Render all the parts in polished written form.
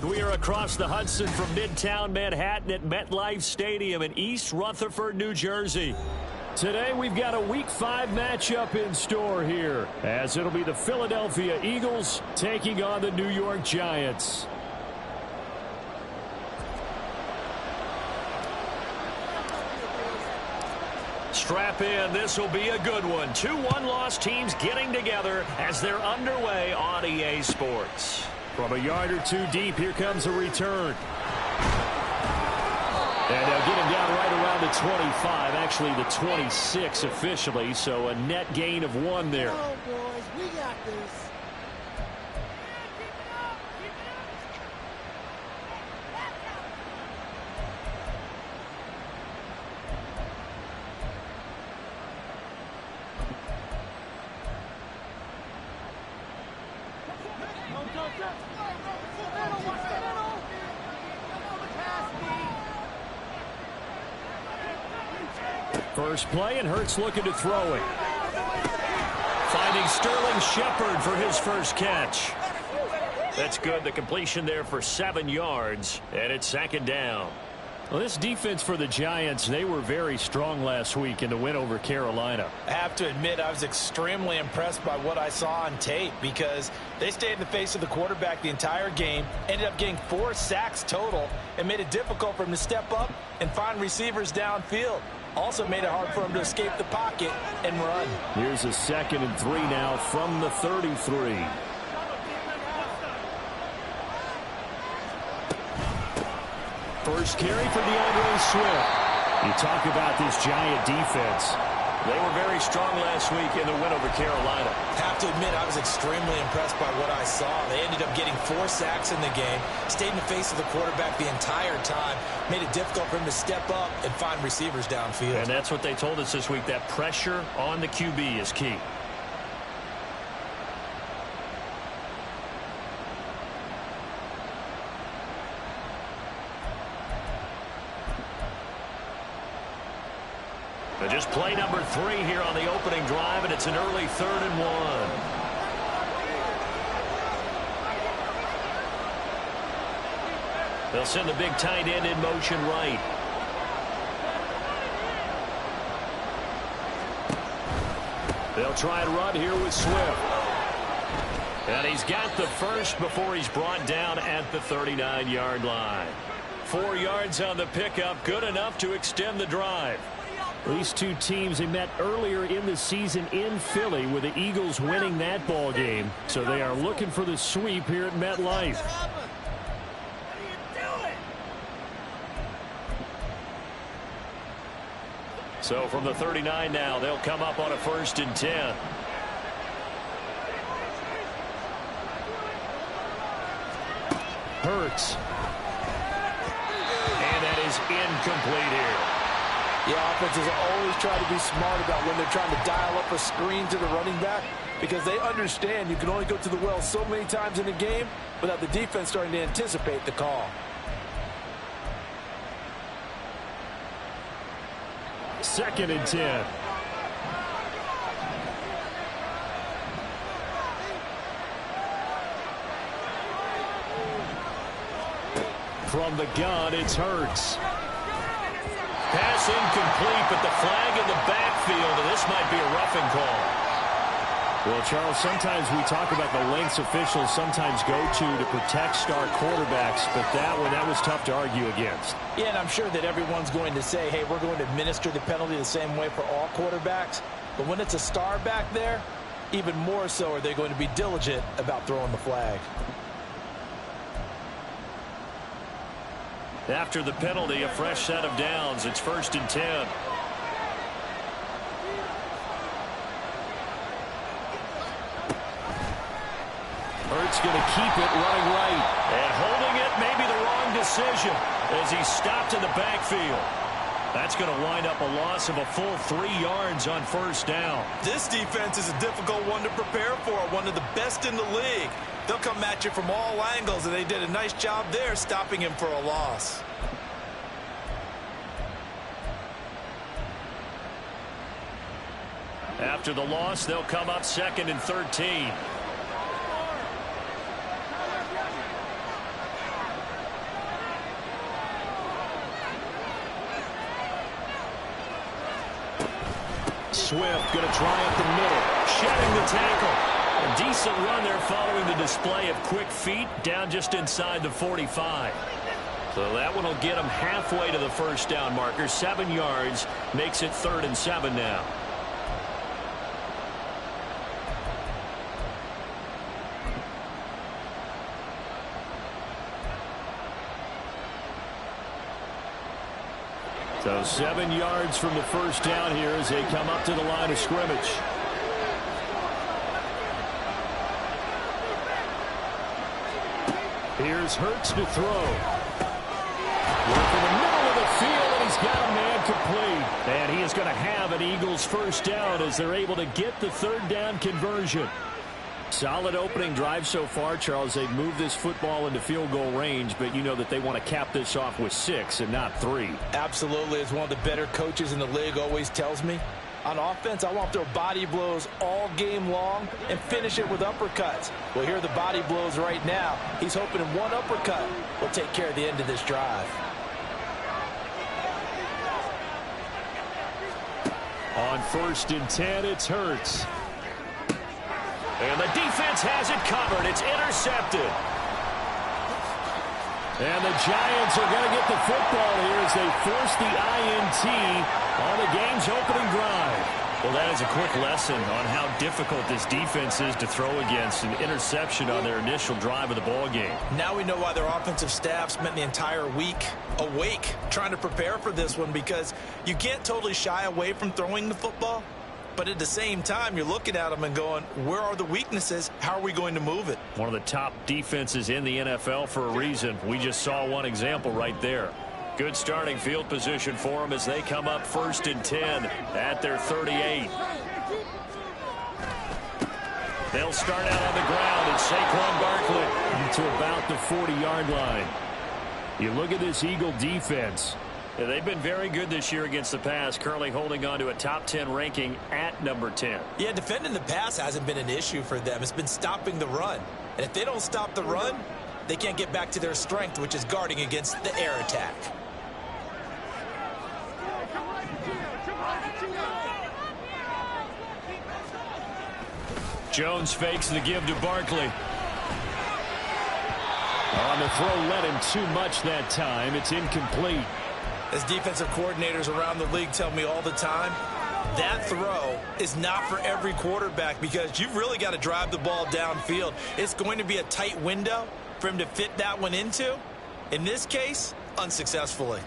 We are across the Hudson from Midtown Manhattan at MetLife Stadium in East Rutherford, New Jersey. Today we've got a Week 5 matchup in store here, as it'll be the Philadelphia Eagles taking on the New York Giants. Strap in, this will be a good one. 2 one-loss teams getting together as they're underway on EA Sports. From a yard or two deep, here comes a return. And they'll get him down right around the 25, actually the 26 officially, so a net gain of 1 there. Come on, boys, we got this. First play, and Hurts looking to throw it. Finding Sterling Shepard for his first catch. That's good. The completion there for 7 yards, and it's 2nd down. Well, this defense for the Giants, they were very strong last week in the win over Carolina. I have to admit, I was extremely impressed by what I saw on tape because they stayed in the face of the quarterback the entire game, ended up getting 4 sacks total, and made it difficult for him to step up and find receivers downfield. Also made it hard for him to escape the pocket and run. Here's a 2nd and 3 now from the 33. First carry for DeAndre Swift. You talk about this Giant defense. They were very strong last week in the win over Carolina. Have to admit, I was extremely impressed by what I saw. They ended up getting 4 sacks in the game, stayed in the face of the quarterback the entire time, made it difficult for him to step up and find receivers downfield. And that's what they told us this week, that pressure on the QB is key. Just play number 3 here on the opening drive, and it's an early 3rd and 1. They'll send the big tight end in motion right. They'll try and run here with Swift. And he's got the first before he's brought down at the 39-yard line. 4 yards on the pickup, good enough to extend the drive. These two teams, they met earlier in the season in Philly with the Eagles winning that ball game. So they are looking for the sweep here at MetLife. So from the 39 now, they'll come up on a 1st and 10. Hurts. And that is incomplete here. The offenses always try to be smart about when they're trying to dial up a screen to the running back because they understand you can only go to the well so many times in a game without the defense starting to anticipate the call. Second and 10. From the gun, it's Hurts. Pass incomplete, but the flag in the backfield, and this might be a roughing call. Well, Charles, sometimes we talk about the lengths officials sometimes go to protect star quarterbacks, but that was tough to argue against. Yeah, and I'm sure that everyone's going to say, hey, we're going to administer the penalty the same way for all quarterbacks. But when it's a star back there, even more so are they going to be diligent about throwing the flag. After the penalty, a fresh set of downs. It's 1st and 10. Hurts going to keep it running right. And holding it, maybe the wrong decision as he stopped in the backfield. That's going to wind up a loss of a full 3 yards on 1st down. This defense is a difficult one to prepare for, one of the best in the league. They'll come at you from all angles, and they did a nice job there stopping him for a loss. After the loss, they'll come up 2nd and 13. Swift going to try up the middle. Shedding the tackle. A decent run there following the display of quick feet down just inside the 45. So that one will get him halfway to the first down marker. 7 yards makes it 3rd and 7 now. So 7 yards from the first down here as they come up to the line of scrimmage. Here's Hurts to throw. From the middle of the field, and he's got a man complete. And he is going to have an Eagles first down as they're able to get the 3rd down conversion. Solid opening drive so far, Charles. They've moved this football into field goal range, but you know that they want to cap this off with 6 and not 3. Absolutely. As one of the better coaches in the league always tells me, on offense, I want to throw body blows all game long and finish it with uppercuts. Well, here are the body blows right now. He's hoping one uppercut will take care of the end of this drive. On 1st and 10, it's Hurts. And the defense has it covered. It's intercepted. And the Giants are going to get the football here as they force the INT on the game's opening drive. Well, that is a quick lesson on how difficult this defense is to throw against. An interception on their initial drive of the ball game. Now we know why their offensive staff spent the entire week awake trying to prepare for this one, because you can't totally shy away from throwing the football. But at the same time, you're looking at them and going, where are the weaknesses? How are we going to move it? One of the top defenses in the NFL for a reason. We just saw one example right there. Good starting field position for them as they come up 1st and 10 at their 38. They'll start out on the ground, and Saquon Barkley to about the 40-yard line. You look at this Eagle defense. They've been very good this year against the pass, currently holding on to a top 10 ranking at number 10. Yeah, defending the pass hasn't been an issue for them. It's been stopping the run. And if they don't stop the run, they can't get back to their strength, which is guarding against the air attack. Jones fakes the give to Barkley. On the throw, led him too much that time. It's incomplete. As defensive coordinators around the league tell me all the time, that throw is not for every quarterback, because you've really got to drive the ball downfield. It's going to be a tight window for him to fit that one into. In this case, unsuccessfully.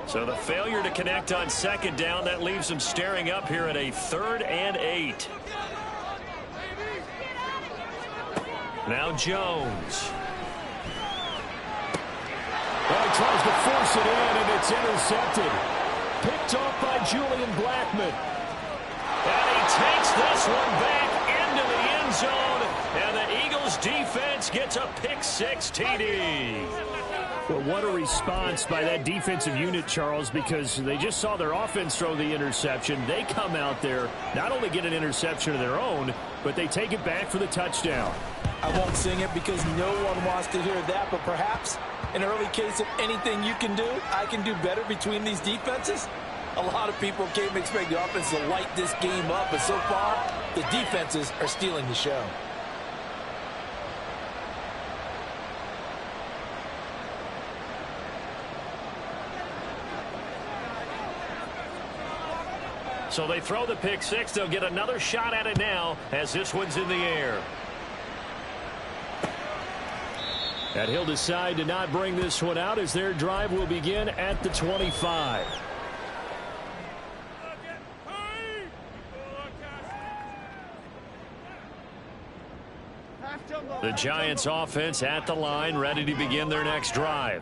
So the failure to connect on 2nd down, that leaves him staring up here at a 3rd and 8. Now Jones. Well, he tries to force it in, and it's intercepted. Picked off by Julian Blackmon. And he takes this one back into the end zone, and the Eagles defense gets a pick-6 TD. Well, what a response by that defensive unit, Charles, because they just saw their offense throw the interception. They come out there, not only get an interception of their own, but they take it back for the touchdown. I won't sing it because no one wants to hear that, but perhaps an early case of anything you can do, I can do better between these defenses. A lot of people came to expect the offense to light this game up, but so far, the defenses are stealing the show. So they throw the pick-6. They'll get another shot at it now as this one's in the air. And he'll decide to not bring this one out as their drive will begin at the 25. The Giants offense at the line, ready to begin their next drive.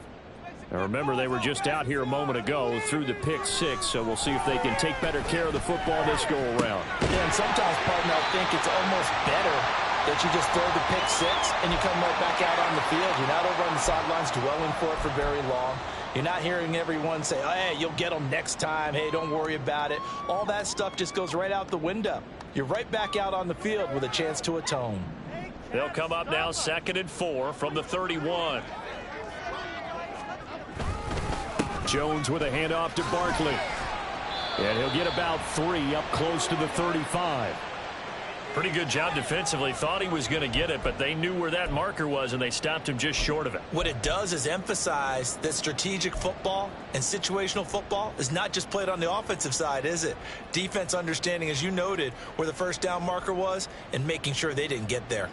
Now remember, they were just out here a moment ago through the pick-6, so we'll see if they can take better care of the football this go around. Yeah, and sometimes, partner, I think it's almost better that you just throw the pick-6 and you come right back out on the field. You're not over on the sidelines dwelling for it for very long. You're not hearing everyone say, oh, hey, you'll get them next time. Hey, don't worry about it. All that stuff just goes right out the window. You're right back out on the field with a chance to atone. They'll come up now 2nd and 4 from the 31. Jones with a handoff to Barkley. And he'll get about 3 up close to the 35. Pretty good job defensively. Thought he was going to get it, but they knew where that marker was, and they stopped him just short of it. What it does is emphasize that strategic football and situational football is not just played on the offensive side, is it? Defense understanding, as you noted, where the first down marker was and making sure they didn't get there.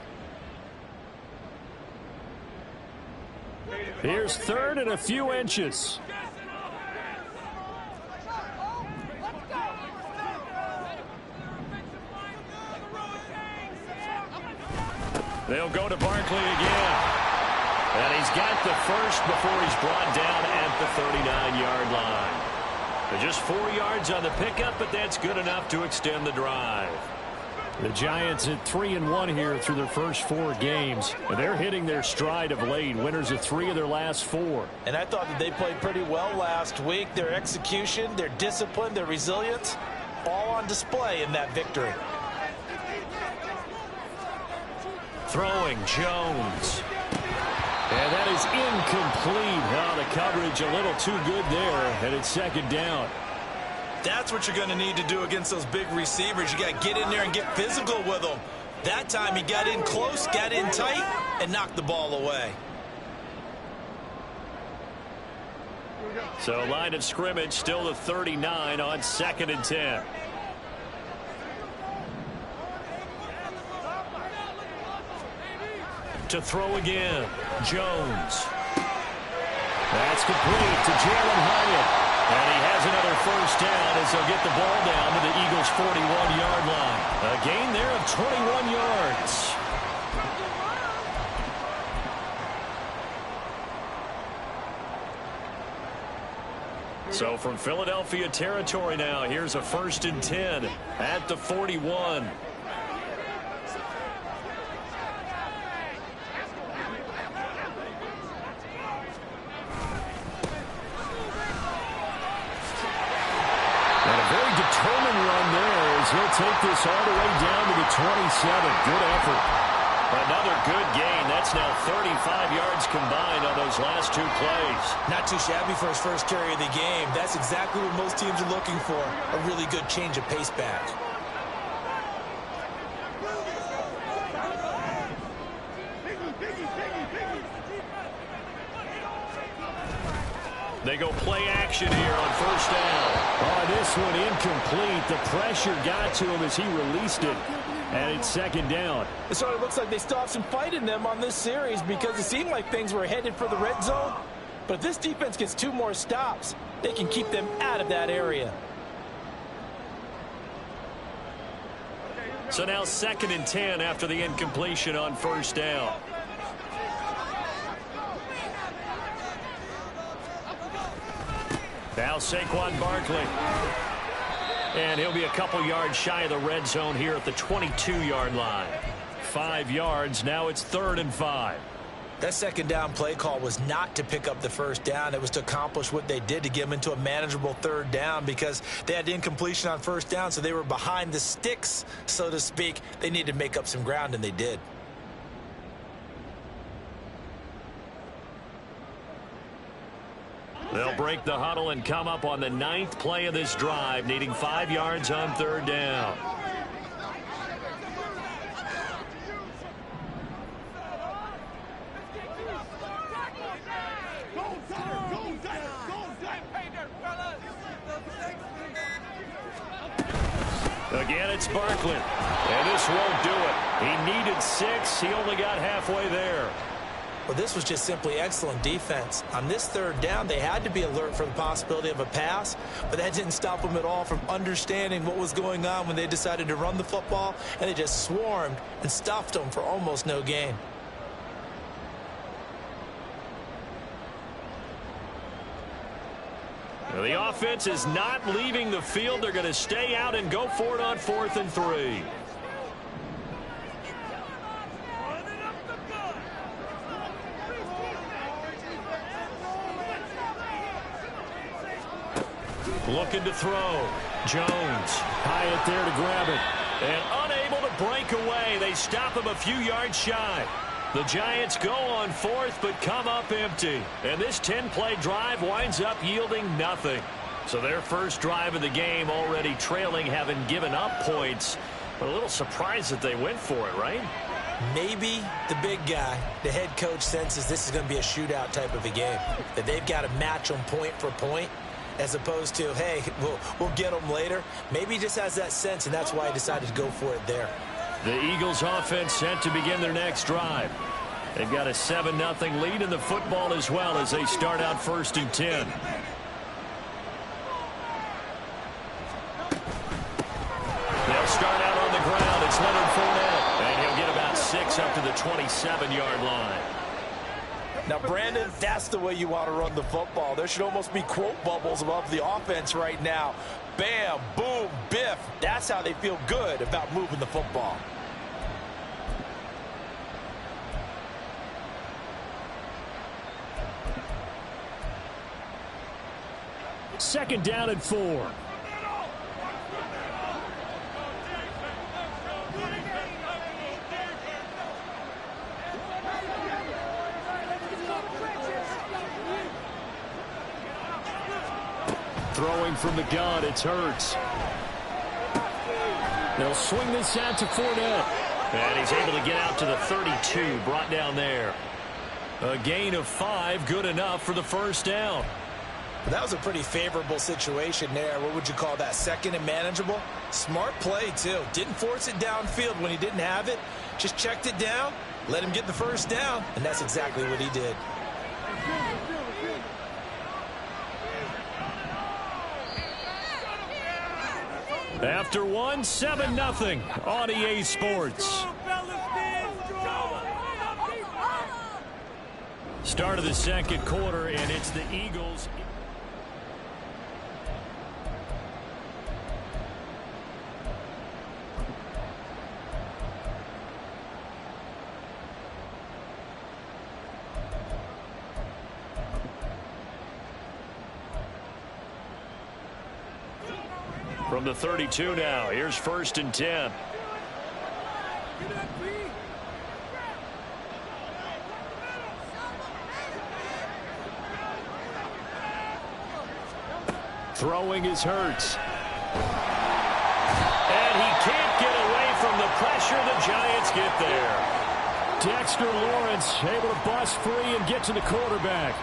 Here's 3rd and a few inches. They'll go to Barkley again. And he's got the first before he's brought down at the 39-yard line. Just 4 yards on the pickup, but that's good enough to extend the drive. The Giants at 3-1 here through their first 4 games. And they're hitting their stride of late. Winners of 3 of their last 4. And I thought that they played pretty well last week. Their execution, their discipline, their resilience, all on display in that victory. Throwing Jones. And that is incomplete. Now the coverage a little too good there, and it's 2nd down. That's what you're going to need to do against those big receivers. You got to get in there and get physical with them. That time he got in close, got in tight, and knocked the ball away. So line of scrimmage still the 39 on 2nd and 10. To throw again, Jones. That's complete to Jalen Hyatt. And he has another first down as they'll get the ball down to the Eagles' 41-yard line. A gain there of 21 yards. So from Philadelphia territory now, here's a 1st and 10 at the 41. He'll take this all the way down to the 27. Good effort. Another good gain. That's now 35 yards combined on those last 2 plays. Not too shabby for his first carry of the game. That's exactly what most teams are looking for. A really good change of pace back. They go play action here on 1st down. Oh, this one incomplete. The pressure got to him as he released it. And it's 2nd down. So it looks like they still have some fight in them on this series because it seemed like things were headed for the red zone. But if this defense gets 2 more stops, they can keep them out of that area. So now 2nd and 10 after the incompletion on 1st down. Now Saquon Barkley. And he'll be a couple yards shy of the red zone here at the 22-yard line. 5 yards. Now it's 3rd and 5. That 2nd down play call was not to pick up the first down. It was to accomplish what they did to get them into a manageable 3rd down because they had incompletion on 1st down, so they were behind the sticks, so to speak. They needed to make up some ground, and they did. They'll break the huddle and come up on the 9th play of this drive, needing 5 yards on 3rd down. Again, it's Barkley. And this won't do it. He needed 6. He only got halfway there. Well, this was just simply excellent defense. On this 3rd down, they had to be alert for the possibility of a pass, but that didn't stop them at all from understanding what was going on when they decided to run the football, and they just swarmed and stuffed them for almost no gain. Well, the offense is not leaving the field. They're going to stay out and go for it on 4th and 3. Looking to throw. Jones. Hyatt there to grab it. And unable to break away. They stop him a few yards shy. The Giants go on 4th but come up empty. And this 10-play drive winds up yielding nothing. So their first drive of the game already trailing, having given up points. But a little surprised that they went for it, right? Maybe the big guy, the head coach, senses this is going to be a shootout type of a game. That they've got to match them point for point as opposed to, hey, we'll get them later. Maybe he just has that sense, and that's why he decided to go for it there. The Eagles offense set to begin their next drive. They've got a 7-0 lead in the football as well as they start out 1st and 10. They'll start out on the ground. It's Leonard Fournette, and he'll get about 6 up to the 27-yard line. Now, Brandon, that's the way you want to run the football. There should almost be quote bubbles above the offense right now. Bam, boom, biff. That's how they feel good about moving the football. Second down and 4. Throwing from the gun, it's Hurts. They'll swing this out to Fournette. And he's able to get out to the 32, brought down there. A gain of 5, good enough for the first down. That was a pretty favorable situation there. What would you call that? Second and manageable? Smart play, too. Didn't force it downfield when he didn't have it. Just checked it down, let him get the first down, and that's exactly what he did. After 7-0 on EA Sports. Start of the second quarter, and it's the Eagles. From the 32 now, here's 1st and 10. Throwing is Hurts. And he can't get away from the pressure. The Giants get there. Dexter Lawrence able to bust free and get to the quarterback.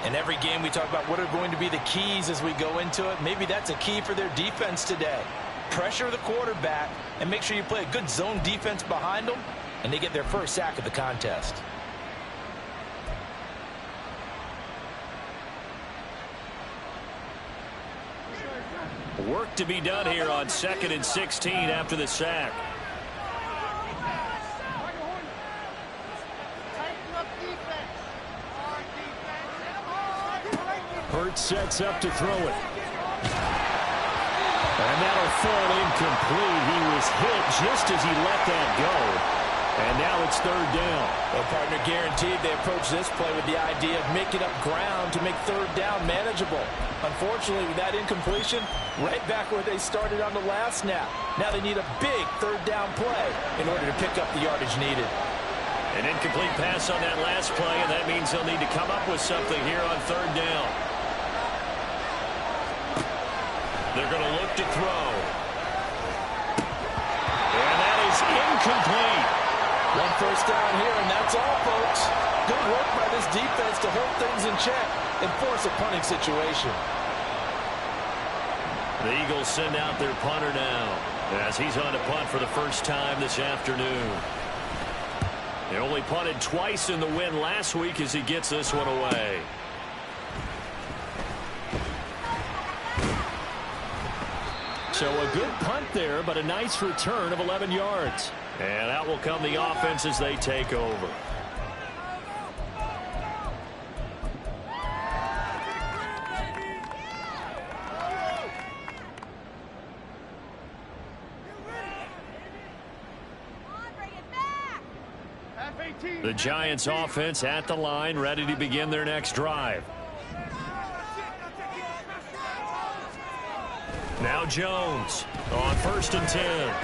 In every game, we talk about what are going to be the keys as we go into it. Maybe that's a key for their defense today. Pressure the quarterback and make sure you play a good zone defense behind them, and they get their first sack of the contest. Work to be done here on 2nd and 16 after the sack. Hurts sets up to throw it. And that'll fall incomplete. He was hit just as he let that go. And now it's 3rd down. Well, partner, guaranteed they approach this play with the idea of making up ground to make 3rd down manageable. Unfortunately, with that incompletion, right back where they started on the last snap. Now they need a big 3rd down play in order to pick up the yardage needed. An incomplete pass on that last play, and that means they'll need to come up with something here on 3rd down. They're going to look to throw. And that is incomplete. 1 first down here, and that's all, folks. Good work by this defense to hold things in check and force a punting situation. The Eagles send out their punter now as he's on to punt for the first time this afternoon. They only punted twice in the win last week as he gets this one away. So a good punt there, but a nice return of 11 yards. And out will come the offense as they take over. The Giants offense at the line, ready to begin their next drive. Now Jones on 1st and 10.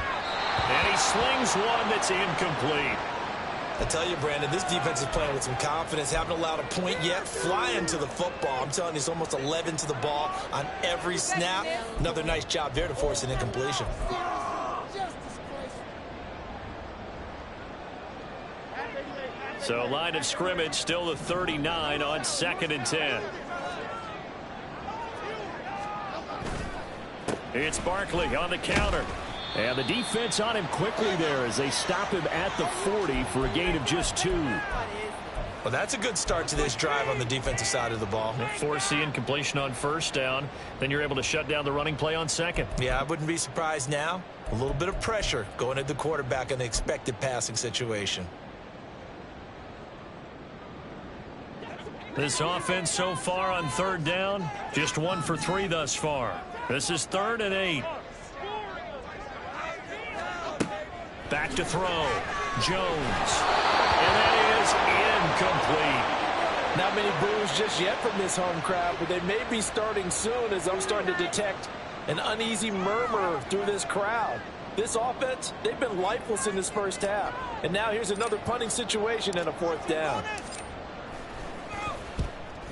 And he slings one that's incomplete. I tell you, Brandon, this defense is playing with some confidence. Haven't allowed a point yet. Flying to the football. I'm telling you, it's almost 11 to the ball on every snap. Another nice job there to force an incompletion. So line of scrimmage still the 39 on 2nd and 10. It's Barkley on the counter. And the defense on him quickly there as they stop him at the 40 for a gain of just 2. Well, that's a good start to this drive on the defensive side of the ball. Force the incompletion on 1st down. Then you're able to shut down the running play on 2nd. Yeah, I wouldn't be surprised now. A little bit of pressure going at the quarterback in the expected passing situation. This offense so far on 3rd down, just 1 for 3 thus far. This is 3rd and 8. Back to throw. Jones. And that is incomplete. Not many boos just yet from this home crowd, but they may be starting soon as I'm starting to detect an uneasy murmur through this crowd. This offense, they've been lifeless in this first half. And now here's another punting situation and a 4th down.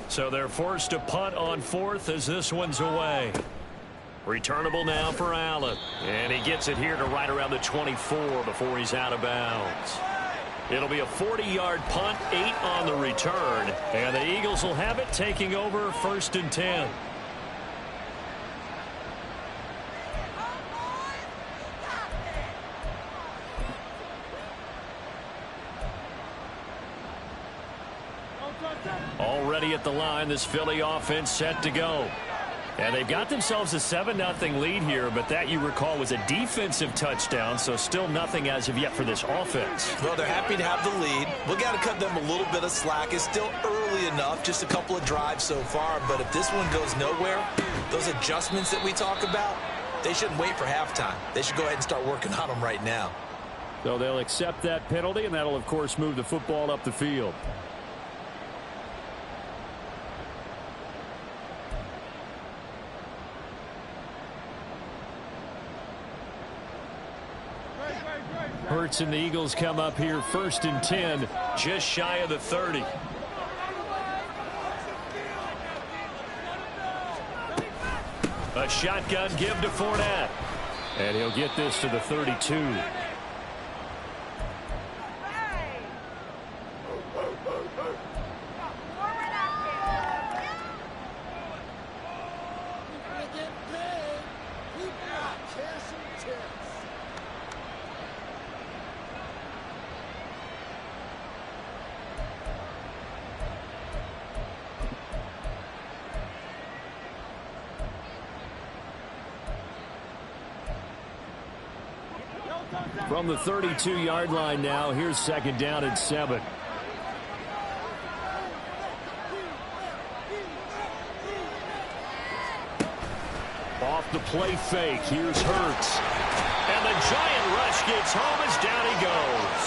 So they're forced to punt on 4th as this one's away. Returnable now for Allen. And he gets it here to right around the 24 before he's out of bounds. It'll be a 40-yard punt, 8 on the return. And the Eagles will have it taking over 1st and 10. Already at the line, this Philly offense set to go. And they've got themselves a 7-0 lead here, but that, you recall, was a defensive touchdown, so still nothing as of yet for this offense. Well, they're happy to have the lead. We've got to cut them a little bit of slack. It's still early enough, just a couple of drives so far, but if this one goes nowhere, those adjustments that we talk about, they shouldn't wait for halftime. They should go ahead and start working on them right now. So they'll accept that penalty, and that'll, of course, move the football up the field. Hurts and the Eagles come up here 1st and 10, just shy of the 30. A shotgun give to Fournette. And he'll get this to the 32. From the 32-yard line now, here's 2nd down and 7. Off the play fake, here's Hurts. And the giant rush gets home as down he goes.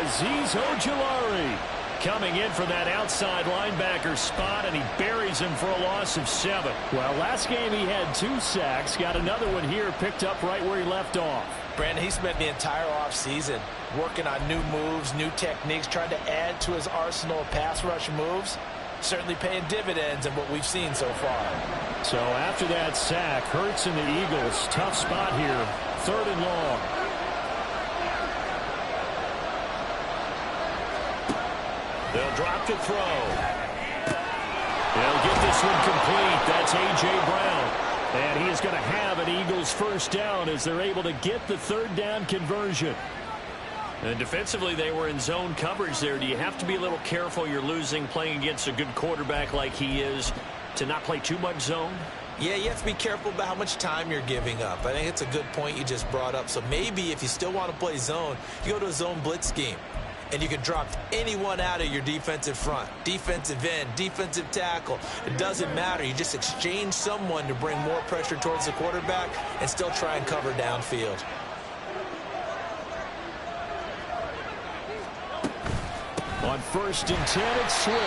Azeez Ojulari coming in for that outside linebacker spot, and he buries him for a loss of 7. Well, last game he had 2 sacks. Got another one here, picked up right where he left off. Brandon, he spent the entire offseason working on new moves, new techniques, trying to add to his arsenal of pass rush moves. Certainly paying dividends in what we've seen so far. So after that sack, Hurts and the Eagles, tough spot here, 3rd and long. They'll drop to throw. They'll get this one complete. That's A.J. Brown. And he is going to have an Eagles 1st down as they're able to get the 3rd down conversion. And defensively, they were in zone coverage there. Do you have to be a little careful? You're losing, playing against a good quarterback like he is, to not play too much zone? Yeah, you have to be careful about how much time you're giving up. I think it's a good point you just brought up. So maybe if you still want to play zone, you go to a zone blitz scheme. And you can drop anyone out of your defensive front, defensive end, defensive tackle. It doesn't matter. You just exchange someone to bring more pressure towards the quarterback and still try and cover downfield. On 1st and 10, it's Swift.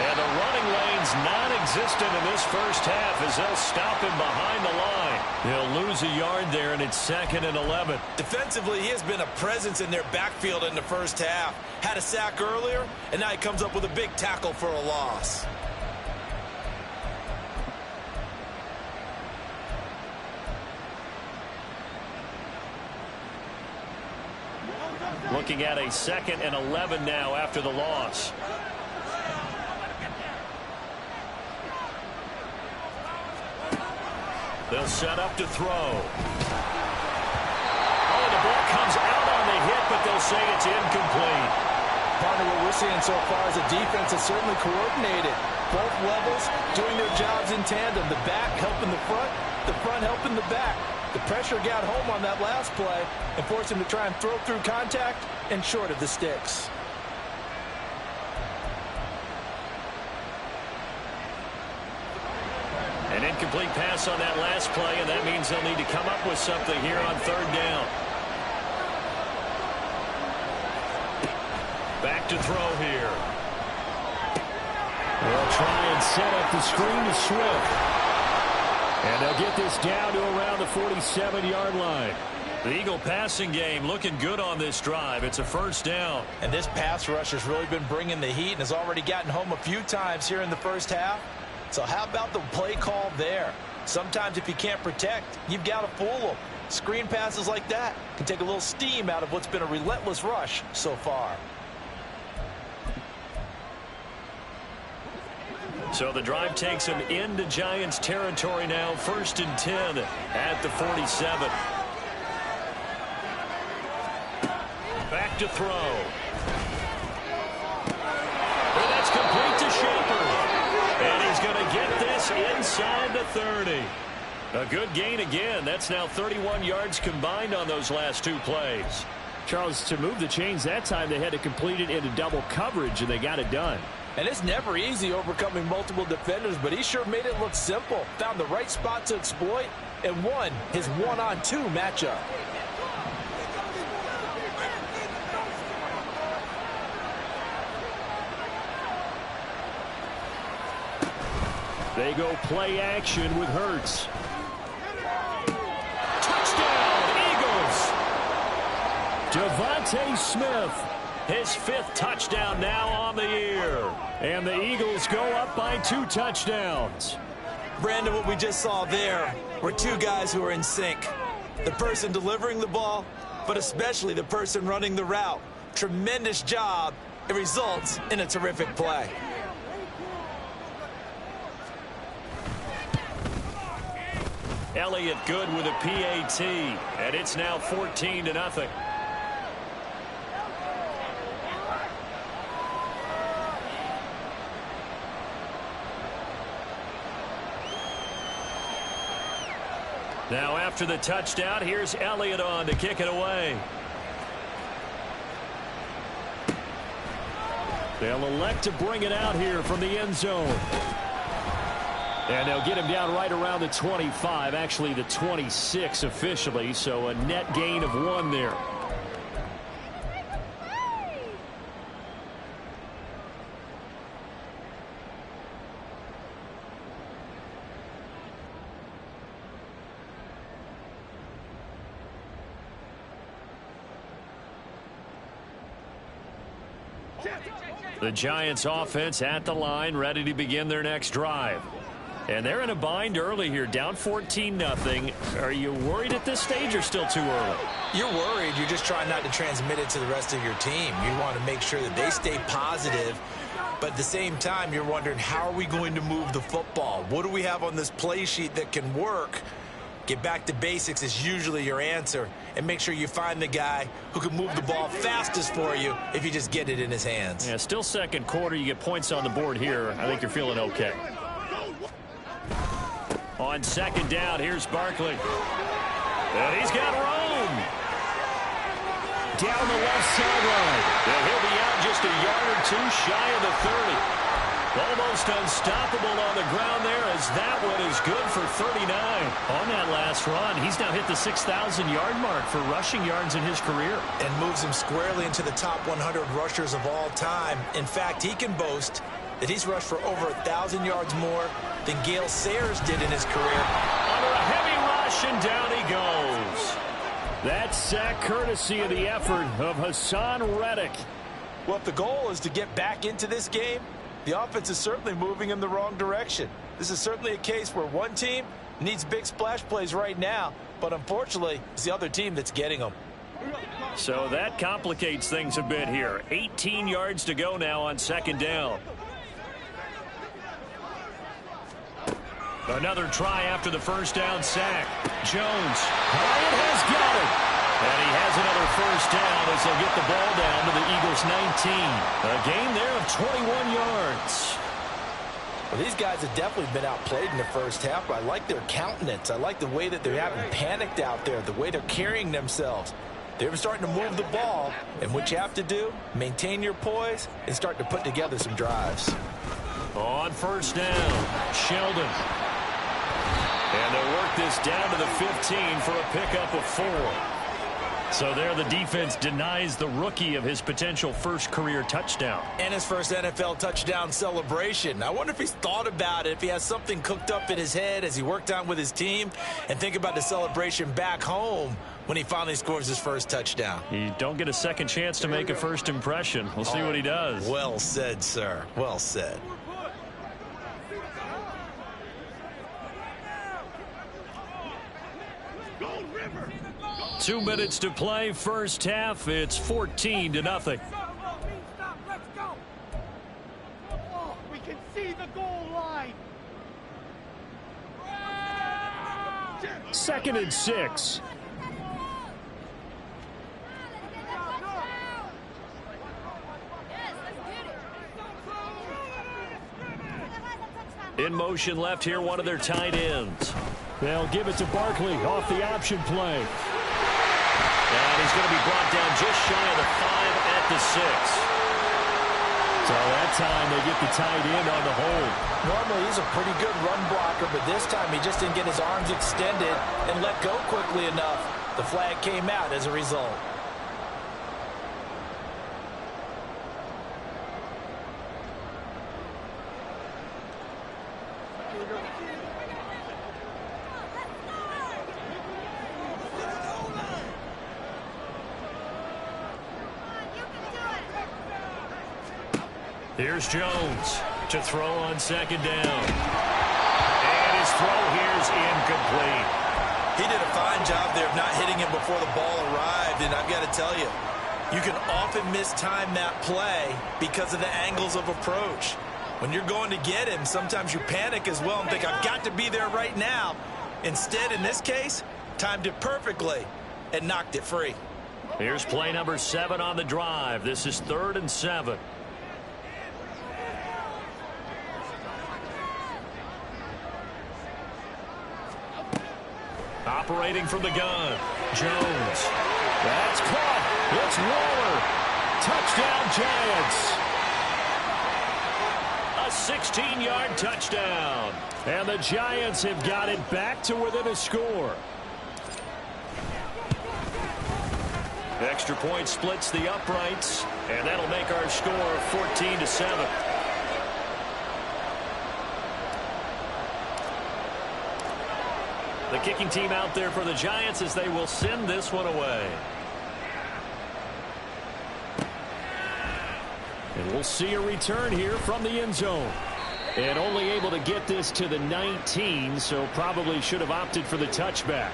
And the running lane's not non-existent in this first half as they'll stop him behind the line. He'll lose a yard there, and it's 2nd and 11. Defensively, he has been a presence in their backfield in the first half. Had a sack earlier, and now he comes up with a big tackle for a loss. Looking at a 2nd and 11 now after the loss. They'll set up to throw. Oh, the ball comes out on the hit, but they'll say it's incomplete. Partner, what we're seeing so far is a defense that's certainly coordinated. Both levels doing their jobs in tandem. The back helping the front helping the back. The pressure got home on that last play and forced him to try and throw through contact and short of the sticks. An incomplete pass on that last play, and that means they'll need to come up with something here on 3rd down. Back to throw here. They'll try and set up the screen to Swift. And they'll get this down to around the 47-yard line. The Eagle passing game looking good on this drive. It's a 1st down. And this pass rush has really been bringing the heat and has already gotten home a few times here in the first half. So how about the play call there? Sometimes if you can't protect, you've got to fool them. Screen passes like that can take a little steam out of what's been a relentless rush so far. So the drive takes them into Giants territory now. 1st and 10 at the 47. Back to throw. And that's complete to Shaper. And he's going to get this inside the 30. A good gain again. That's now 31 yards combined on those last 2 plays. Charles, to move the chains that time, they had to complete it into double coverage, and they got it done. And it's never easy overcoming multiple defenders, but he sure made it look simple. Found the right spot to exploit and won his 1-on-2 matchup. They go play action with Hurts. Devontae Smith, his 5th touchdown now on the year. And the Eagles go up by 2 touchdowns. Brandon, what we just saw there were 2 guys who are in sync. The person delivering the ball, but especially the person running the route. Tremendous job. It results in a terrific play. Elliott good with a PAT, and it's now 14-0. Now after the touchdown, here's Elliott on to kick it away. They'll elect to bring it out here from the end zone. And they'll get him down right around the 25, actually the 26 officially, so a net gain of 1 there. The Giants offense at the line, ready to begin their next drive. And they're in a bind early here, down 14-0. Are you worried at this stage or still too early? You're worried. You're just trying not to transmit it to the rest of your team. You want to make sure that they stay positive. But at the same time, you're wondering, how are we going to move the football? What do we have on this play sheet that can work? Get back to basics is usually your answer. And make sure you find the guy who can move the ball fastest for you if you just get it in his hands. Yeah, still 2nd quarter. You get points on the board here. I think you're feeling okay. On 2nd down, here's Barkley. And he's got Rome. Down the left sideline. And he'll be out just a yard or 2 shy of the 30. Almost unstoppable on the ground there as that one is good for 39. On that last run, he's now hit the 6,000-yard mark for rushing yards in his career. And moves him squarely into the top 100 rushers of all time. In fact, he can boast that he's rushed for over 1,000 yards more than Gale Sayers did in his career. Under a heavy rush, and down he goes. That sack courtesy of the effort of Hassan Reddick. Well, if the goal is to get back into this game, the offense is certainly moving in the wrong direction. This is certainly a case where one team needs big splash plays right now, but unfortunately, it's the other team that's getting them. So that complicates things a bit here. 18 yards to go now on second down. Another try after the first down sack. Jones. Bryant has got it. And he has another first down as they'll get the ball down to the Eagles 19. A gain there of 21 yards. Well, these guys have definitely been outplayed in the first half, but I like their countenance. I like the way that they haven't panicked out there, the way they're carrying themselves. They're starting to move the ball, and what you have to do, maintain your poise and start to put together some drives. On first down, Sheldon. And they'll work this down to the 15 for a pickup of 4. So there the defense denies the rookie of his potential first career touchdown. And his first NFL touchdown celebration. I wonder if he's thought about it, if he has something cooked up in his head as he worked on with his team, and think about the celebration back home when he finally scores his first touchdown. You don't get a second chance to make a first impression. We'll see what he does. Well said, sir. Well said. Gold River. 2 minutes to play, first half. It's 14-0. Let's go. Oh, we can see the goal line. 2nd and 6. In motion left here, one of their tight ends. They'll give it to Barkley off the option play. And he's going to be brought down just shy of the 5 at the 6. So that time they get the tight end on the hold. Normally he's a pretty good run blocker, but this time he just didn't get his arms extended and let go quickly enough. The flag came out as a result. Here's Jones to throw on second down. And his throw here's incomplete. He did a fine job there of not hitting him before the ball arrived, and I've got to tell you, you can often mistime that play because of the angles of approach. When you're going to get him, sometimes you panic as well and think, I've got to be there right now. Instead, in this case, timed it perfectly and knocked it free. Here's play number 7 on the drive. This is 3rd and 7. Operating from the gun, Jones. That's caught. It's Waller. Touchdown, Giants. A 16-yard touchdown. And the Giants have got it back to within a score. Extra point splits the uprights, and that'll make our score 14-7. The kicking team out there for the Giants as they will send this one away. And we'll see a return here from the end zone. And only able to get this to the 19, so probably should have opted for the touchback.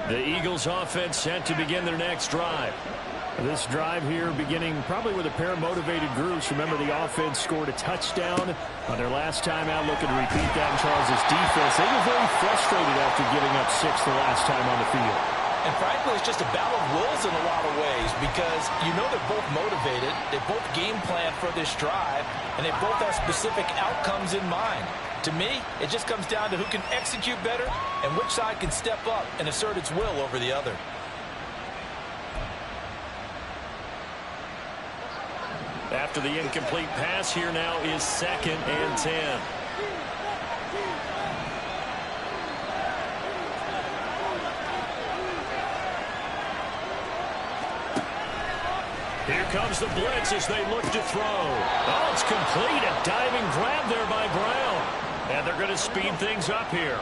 The Eagles offense set to begin their next drive. This drive here beginning probably with a pair of motivated groups. Remember, the offense scored a touchdown on their last time out, looking to repeat that in Charles' defense. They were very frustrated after giving up 6 the last time on the field. And frankly, it's just a battle of wills in a lot of ways because you know they're both motivated. They both game plan for this drive, and they both have specific outcomes in mind. To me, it just comes down to who can execute better and which side can step up and assert its will over the other. After the incomplete pass, here now is 2nd and 10. Here comes the blitz as they look to throw. Oh, it's complete. A diving grab there by Brown. And they're going to speed things up here.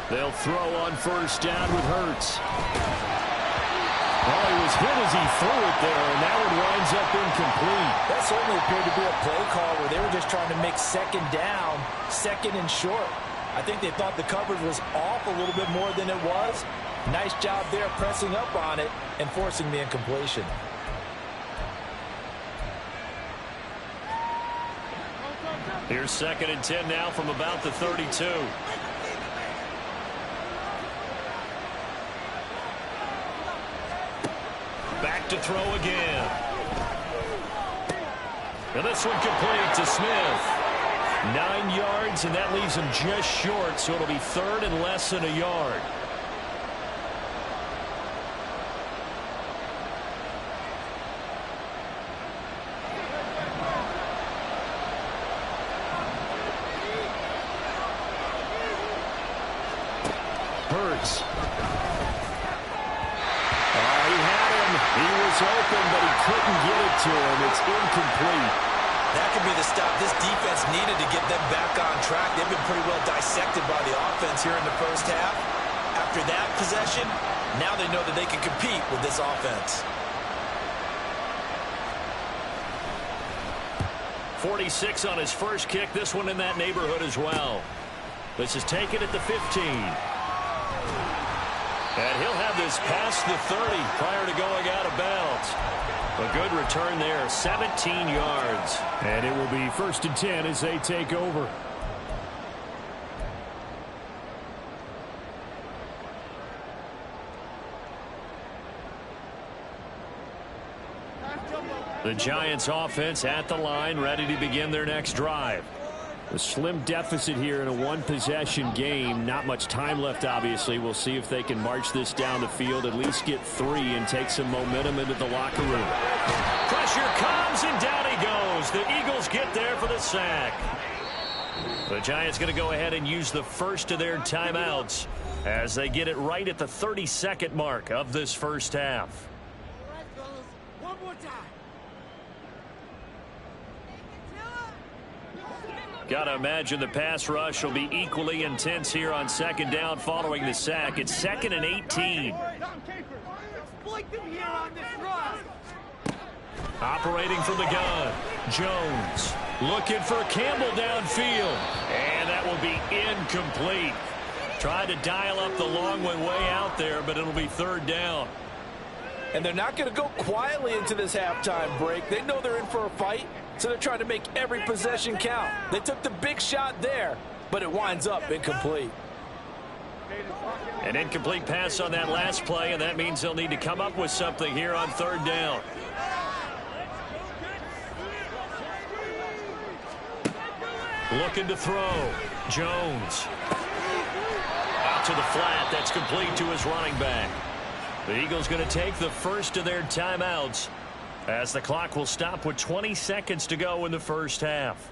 They'll throw on 1st down with Hurts. Well, he was hit as he threw it there, and that one winds up incomplete. That certainly appeared to be a play call where they were just trying to make 2nd down, 2nd and short. I think they thought the coverage was off a little bit more than it was. Nice job there pressing up on it and forcing the incompletion. Here's 2nd and 10 now from about the 32. Back to throw again. And this one complete to Smith. 9 yards, and that leaves him just short, so it'll be 3rd and less than a yard. Hurts. He had him. He was open, but he couldn't get it to him. It's incomplete. That could be the stop this defense needed to get them back on track. They've been pretty well dissected by the offense here in the 1st half. After that possession, now they know that they can compete with this offense. 46 on his first kick. This one in that neighborhood as well. This is taken at the 15. And he'll have this past the 30 prior to going out of bounds. A good return there, 17 yards. And it will be 1st and 10 as they take over. The Giants offense at the line, ready to begin their next drive. A slim deficit here in a one-possession game. Not much time left, obviously. We'll see if they can march this down the field, at least get 3, and take some momentum into the locker room. Pressure comes, and down he goes. The Eagles get there for the sack. The Giants going to go ahead and use the first of their timeouts as they get it right at the 32nd mark of this 1st half. All right, fellas. One more time. Got to imagine the pass rush will be equally intense here on 2nd down following the sack. It's 2nd and 18. Exploit them here on this run. Operating from the gun. Jones looking for Campbell downfield. And that will be incomplete. Tried to dial up the long one way out there, but it'll be 3rd down. And they're not going to go quietly into this halftime break. They know they're in for a fight, so they're trying to make every possession count. They took the big shot there, but it winds up incomplete. An incomplete pass on that last play, and that means they'll need to come up with something here on 3rd down. Looking to throw. Jones. Out to the flat. That's complete to his running back. The Eagles going to take the first of their timeouts as the clock will stop with 20 seconds to go in the 1st half.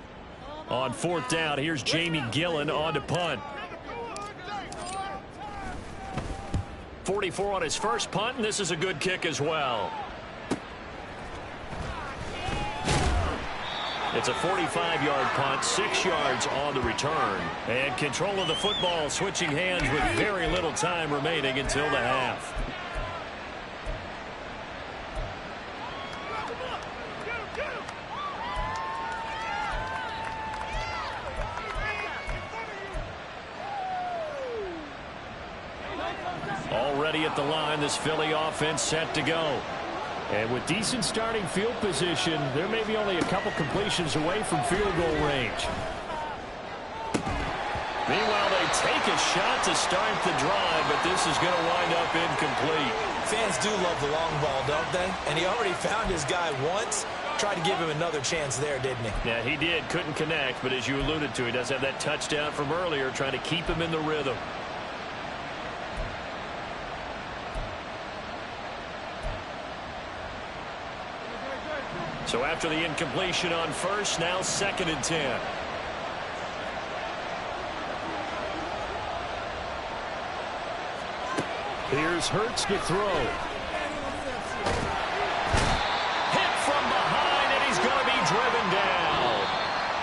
On 4th down, here's Jamie Gillen on to punt. 44 on his first punt, and this is a good kick as well. It's a 45-yard punt, 6 yards on the return. And control of the football switching hands with very little time remaining until the half. Already at the line, this Philly offense set to go. And with decent starting field position, there may be only a couple completions away from field goal range. Meanwhile, they take a shot to start the drive, but this is going to wind up incomplete. Fans do love the long ball, don't they? And he already found his guy once. Tried to give him another chance there, didn't he? Yeah, he did. Couldn't connect, but as you alluded to, he does have that touchdown from earlier, trying to keep him in the rhythm. So after the incompletion on first, now 2nd and 10. Here's Hurts to throw. Hit from behind, and he's going to be driven down.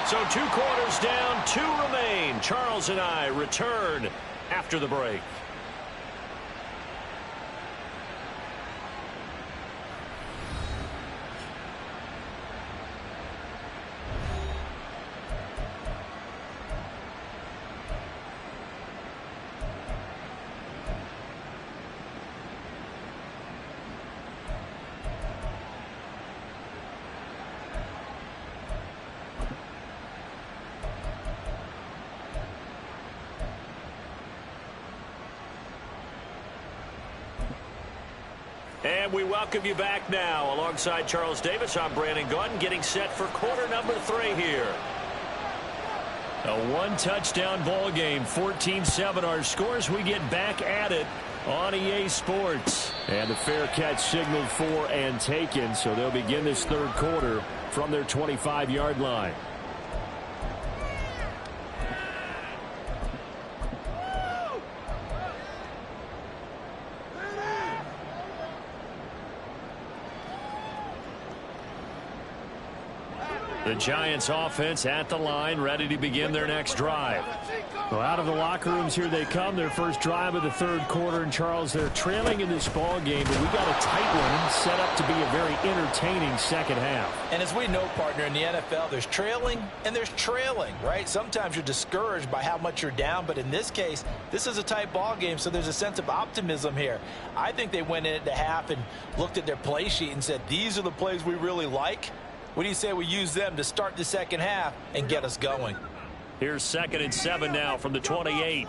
So 2 quarters down, 2 remain. Charles and I return after the break. And we welcome you back now. Alongside Charles Davis, I'm Brandon Gaudin, getting set for quarter number 3 here. A 1-touchdown ball game, 14-7 our scores. We get back at it on EA Sports. And the fair catch signaled for and taken, so they'll begin this 3rd quarter from their 25-yard line. The Giants offense at the line, ready to begin their next drive. Well, out of the locker rooms here they come, their first drive of the 3rd quarter. And Charles, they're trailing in this ball game, but we got a tight one set up to be a very entertaining second half. And as we know, partner, in the NFL, there's trailing and there's trailing, right? Sometimes you're discouraged by how much you're down, but in this case, this is a tight ball game, so there's a sense of optimism here. I think they went in at the half and looked at their play sheet and said, these are the plays we really like. What do you say we use them to start the second half and get us going? Here's 2nd and 7 now from the 28.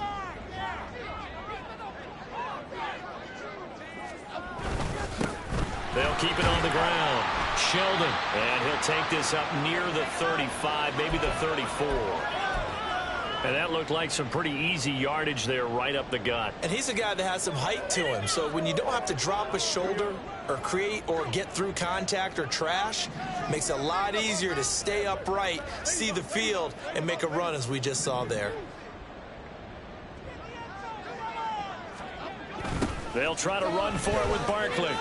They'll keep it on the ground. Sheldon, and he'll take this up near the 35, maybe the 34. And that looked like some pretty easy yardage there right up the gut. And he's a guy that has some height to him. So when you don't have to drop a shoulder or create or get through contact or trash, makes it a lot easier to stay upright, see the field, and make a run as we just saw there. They'll try to run for it with Barkley. And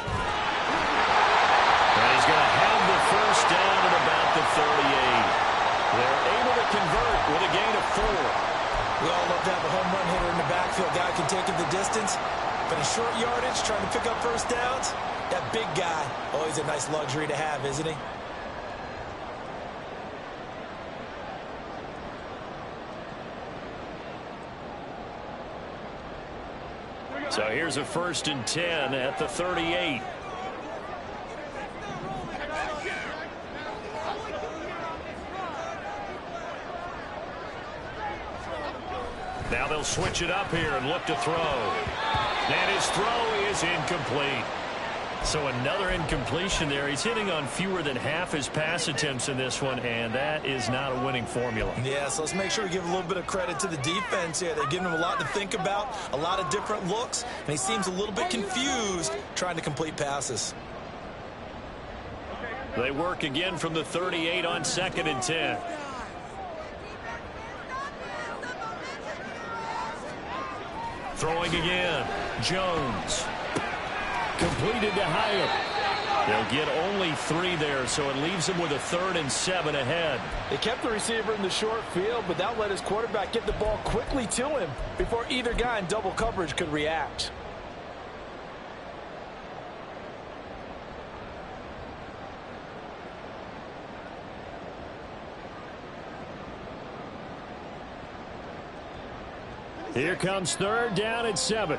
he's going to have the first down at about the 38. They're able to convert with a gain of 4. We all love to have a home run hitter in the backfield. Guy can take it the distance. But in short yardage, trying to pick up first downs, that big guy, always a nice luxury to have, isn't he? So here's a 1st and 10 at the 38. Now they'll switch it up here and look to throw. And his throw is incomplete. So another incompletion there. He's hitting on fewer than half his pass attempts in this one, and that is not a winning formula. Yeah, so let's make sure we give a little bit of credit to the defense here. They're giving him a lot to think about, a lot of different looks, and he seems a little bit confused trying to complete passes. They work again from the 38 on 2nd and 10. Throwing again. Jones. Completed to Hyatt. They'll get only 3 there, so it leaves them with a 3rd and 7 ahead. They kept the receiver in the short field, but that let his quarterback get the ball quickly to him before either guy in double coverage could react. Here comes 3rd down at 7.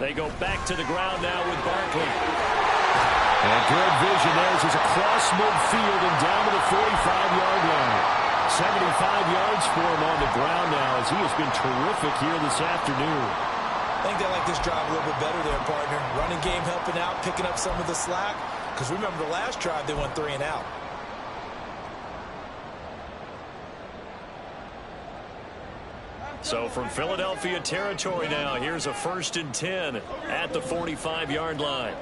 They go back to the ground now with Barkley. And good vision there as he's across midfield and down to the 45-yard line. 75 yards for him on the ground now as he has been terrific here this afternoon. I think they like this drive a little bit better there, partner. Running game helping out, picking up some of the slack. Because remember the last drive, they went 3 and out. So from Philadelphia territory now, here's a 1st and 10 at the 45-yard line.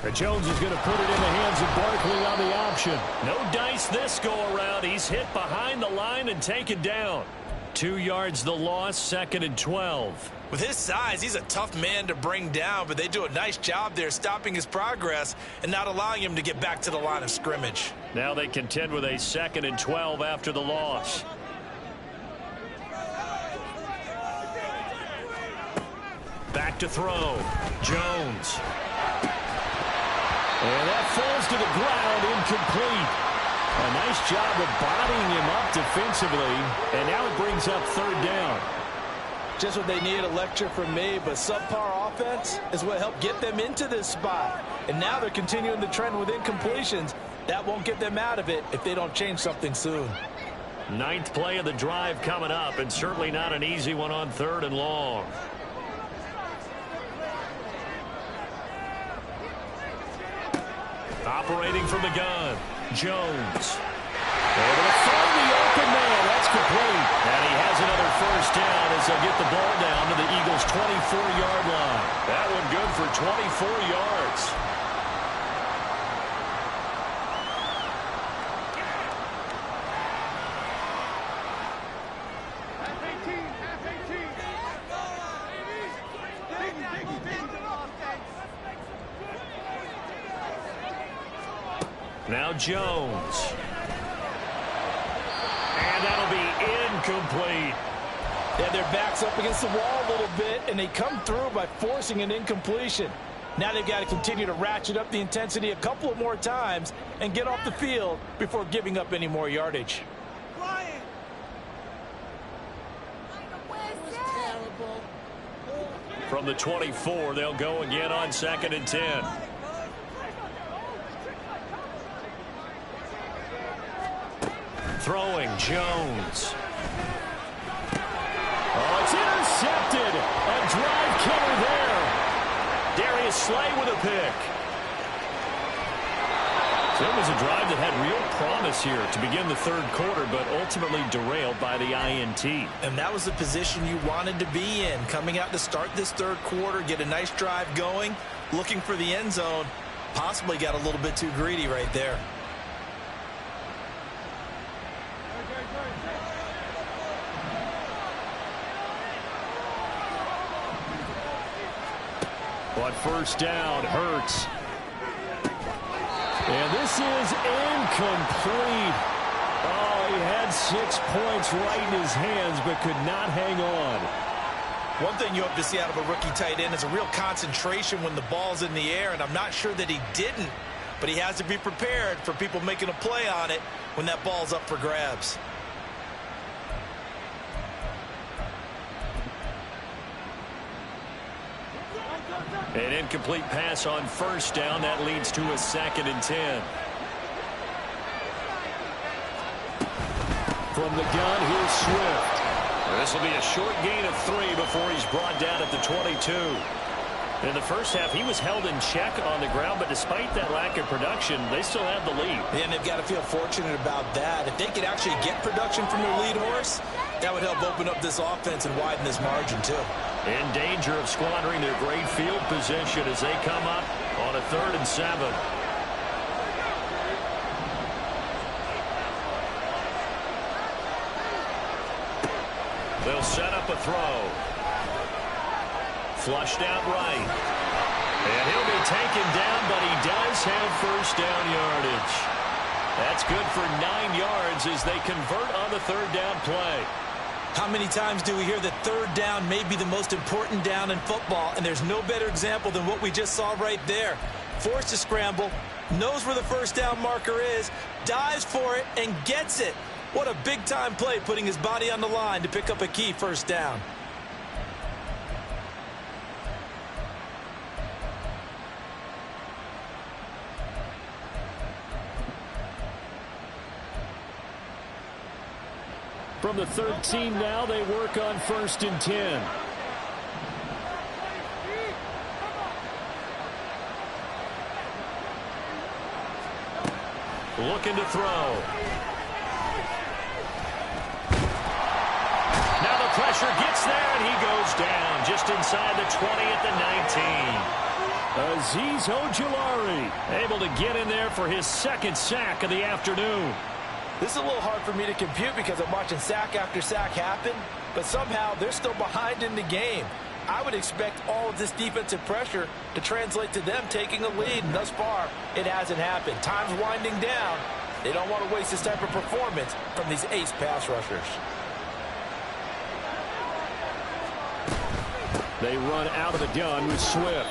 And Jones is going to put it in the hands of Barkley on the option. No dice this go-around. He's hit behind the line and taken down. 2 yards the loss, 2nd and 12. With his size, he's a tough man to bring down, but they do a nice job there stopping his progress and not allowing him to get back to the line of scrimmage. Now they contend with a 2nd and 12 after the loss. Back to throw. Jones. And that falls to the ground, incomplete. A nice job of bodying him up defensively, and now it brings up 3rd down. Just what they needed, a lecture from me, but subpar offense is what helped get them into this spot. And now they're continuing the trend with incompletions. That won't get them out of it if they don't change something soon. 9th play of the drive coming up, and certainly not an easy one on 3rd and long. Operating from the gun, Jones. Able to find the open man. That's complete. And he has another 1st down as they'll get the ball down to the Eagles' 24-yard line. That one good for 24 yards. Now Jones. And that'll be incomplete. Yeah, their back's up against the wall a little bit, and they come through by forcing an incompletion. Now they've got to continue to ratchet up the intensity a couple of more times and get off the field before giving up any more yardage. From the 24, they'll go again on 2nd and 10. Throwing, Jones. Oh, it's intercepted. A drive killer there. Darius Slay with a pick. So it was a drive that had real promise here to begin the 3rd quarter, but ultimately derailed by the INT. And that was the position you wanted to be in, coming out to start this 3rd quarter, get a nice drive going, looking for the end zone. Possibly got a little bit too greedy right there. But 1st down, Hurts. And this is incomplete. Oh, he had 6 points right in his hands, but could not hang on. One thing you hope to see out of a rookie tight end is a real concentration when the ball's in the air, and I'm not sure that he didn't, but he has to be prepared for people making a play on it when that ball's up for grabs. An incomplete pass on 1st down. That leads to a 2nd and 10. From the gun, here's Swift. This will be a short gain of 3 before he's brought down at the 22. In the first half, he was held in check on the ground, but despite that lack of production, they still have the lead. And they've got to feel fortunate about that. If they could actually get production from their lead horse, that would help open up this offense and widen this margin, too. In danger of squandering their great field position as they come up on a 3rd and 7. They'll set up a throw. Flushed out right. And he'll be taken down, but he does have 1st down yardage. That's good for 9 yards as they convert on the 3rd down play. How many times do we hear that 3rd down may be the most important down in football, and there's no better example than what we just saw right there. Forced to scramble, knows where the 1st down marker is, dives for it, and gets it. What a big-time play, putting his body on the line to pick up a key 1st down. From the 13 now, they work on 1st and 10. looking to throw. Now the pressure gets there, and he goes down just inside the 20 at the 19. Azeez Ojulari able to get in there for his second sack of the afternoon. This is a little hard for me to compute because I'm watching sack after sack happen, but somehow they're still behind in the game. I would expect all of this defensive pressure to translate to them taking a lead, and thus far, it hasn't happened. Time's winding down. They don't want to waste this type of performance from these ace pass rushers. They run out of the gun with Swift.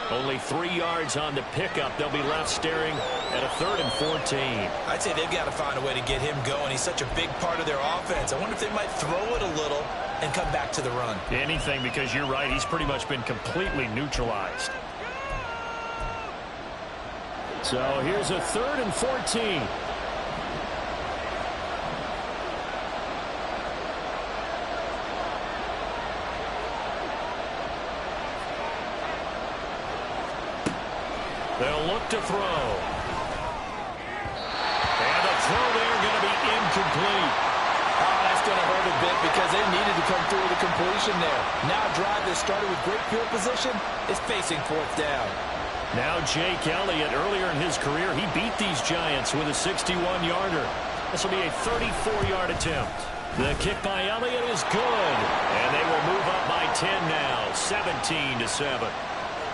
Only 3 yards on the pickup. They'll be left staring at a 3rd and 14. I'd say they've got to find a way to get him going. He's such a big part of their offense. I wonder if they might throw it a little and come back to the run. Anything, because you're right. He's pretty much been completely neutralized. So here's a 3rd and 14. They'll look to throw. And the throw there going to be incomplete. Oh, that's going to hurt a bit because they needed to come through with a completion there. Now a drive that started with great field position is facing 4th down. Now Jake Elliott, earlier in his career, he beat these Giants with a 61-yarder. This will be a 34-yard attempt. The kick by Elliott is good. And they will move up by 10 now, 17-7.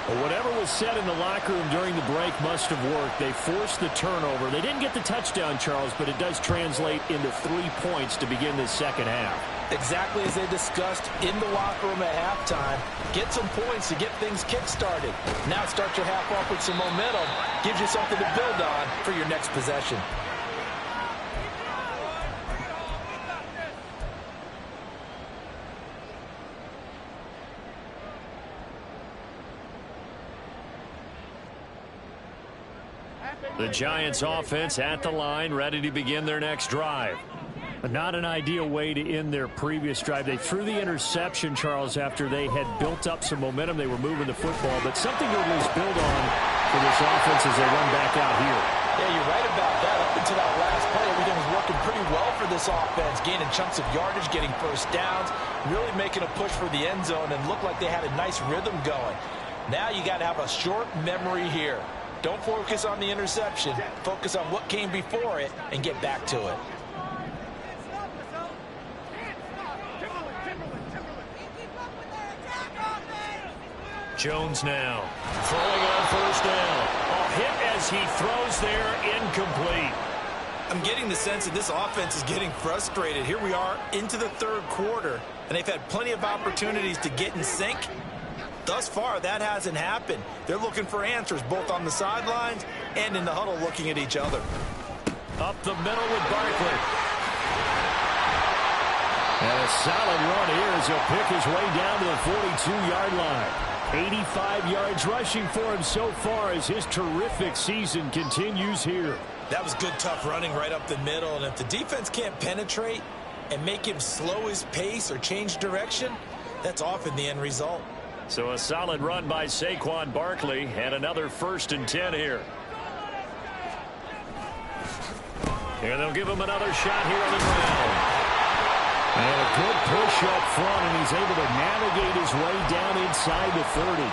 Well, whatever was said in the locker room during the break must have worked. They forced the turnover. They didn't get the touchdown, Charles, but it does translate into 3 points to begin this second half. Exactly as they discussed in the locker room at halftime. Get some points to get things kick-started. Now start your half off with some momentum. Gives you something to build on for your next possession. The Giants offense at the line, ready to begin their next drive. But not an ideal way to end their previous drive. They threw the interception, Charles, after they had built up some momentum. They were moving the football, but something to at least build on for this offense as they run back out here. Yeah, you're right about that. Up until that last play, everything was working pretty well for this offense, gaining chunks of yardage, getting first downs, really making a push for the end zone, and looked like they had a nice rhythm going. Now you got to have a short memory here. Don't focus on the interception. Focus on what came before it and get back to it. Jones now throwing on first down. A hit as he throws there, incomplete. I'm getting the sense that this offense is getting frustrated. Here we are into the 3rd quarter, and they've had plenty of opportunities to get in sync. Thus far, that hasn't happened. They're looking for answers both on the sidelines and in the huddle looking at each other. Up the middle with Barkley. And a solid run here as he'll pick his way down to the 42-yard line. 85 yards rushing for him so far as his terrific season continues here. That was good, tough running right up the middle. And if the defense can't penetrate and make him slow his pace or change direction, that's often the end result. So a solid run by Saquon Barkley and another 1st and 10 here. And they'll give him another shot here on the ground. And a good push up front, and he's able to navigate his way down inside the 30.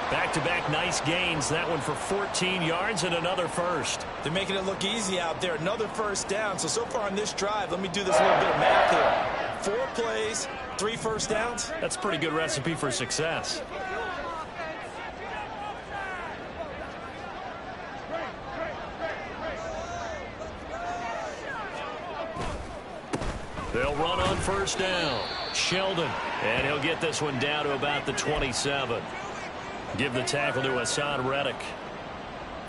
Back-to-back nice gains. That one for 14 yards and another first. They're making it look easy out there. Another first down. So far on this drive, let me do this little bit of math here. 4 plays, 3 first downs. That's a pretty good recipe for success. They'll run on first down. Sheldon, and he'll get this one down to about the 27. Give the tackle to Hassan Reddick.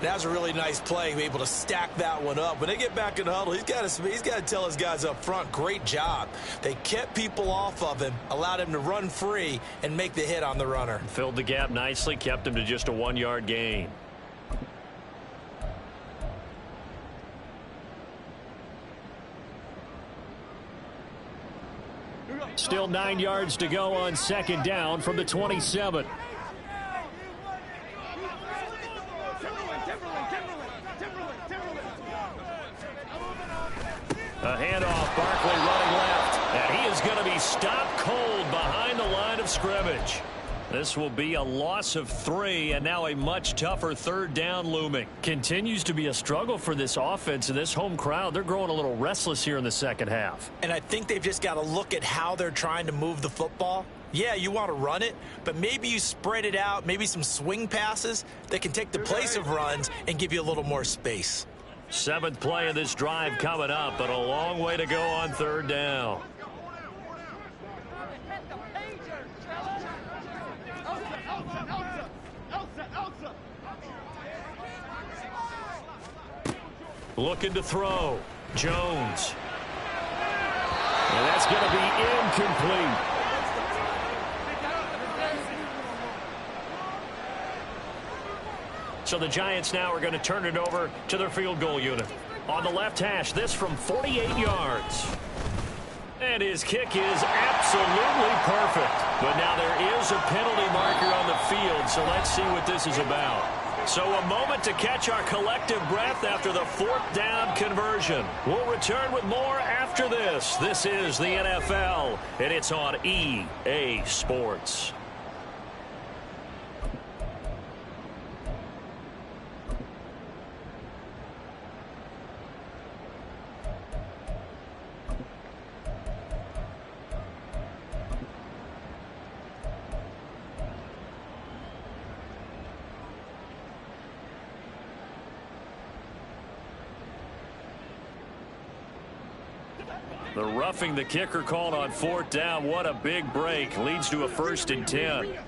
That was a really nice play, able to stack that one up. When they get back in the huddle, he's got to tell his guys up front, great job. They kept people off of him, allowed him to run free and make the hit on the runner. Filled the gap nicely, kept him to just a 1-yard gain. Still 9 yards to go on 2nd down from the 27. Barkley running left. And he is going to be stopped cold behind the line of scrimmage. This will be a loss of 3, and now a much tougher third down looming. Continues to be a struggle for this offense and this home crowd. They're growing a little restless here in the second half. And I think they've just got to look at how they're trying to move the football. Yeah, you want to run it, but maybe you spread it out, maybe some swing passes that can take the place of runs and give you a little more space. 7th play of this drive coming up, but a long way to go on third down. Looking to throw. Jones. And that's going to be incomplete. So the Giants now are going to turn it over to their field goal unit. On the left hash, this from 48 yards. And his kick is absolutely perfect. But now there is a penalty marker on the field, so let's see what this is about. So a moment to catch our collective breath after the 4th down conversion. We'll return with more after this. This is the NFL, and it's on EA Sports. The roughing the kicker called on 4th down. What a big break. Leads to a 1st and 10.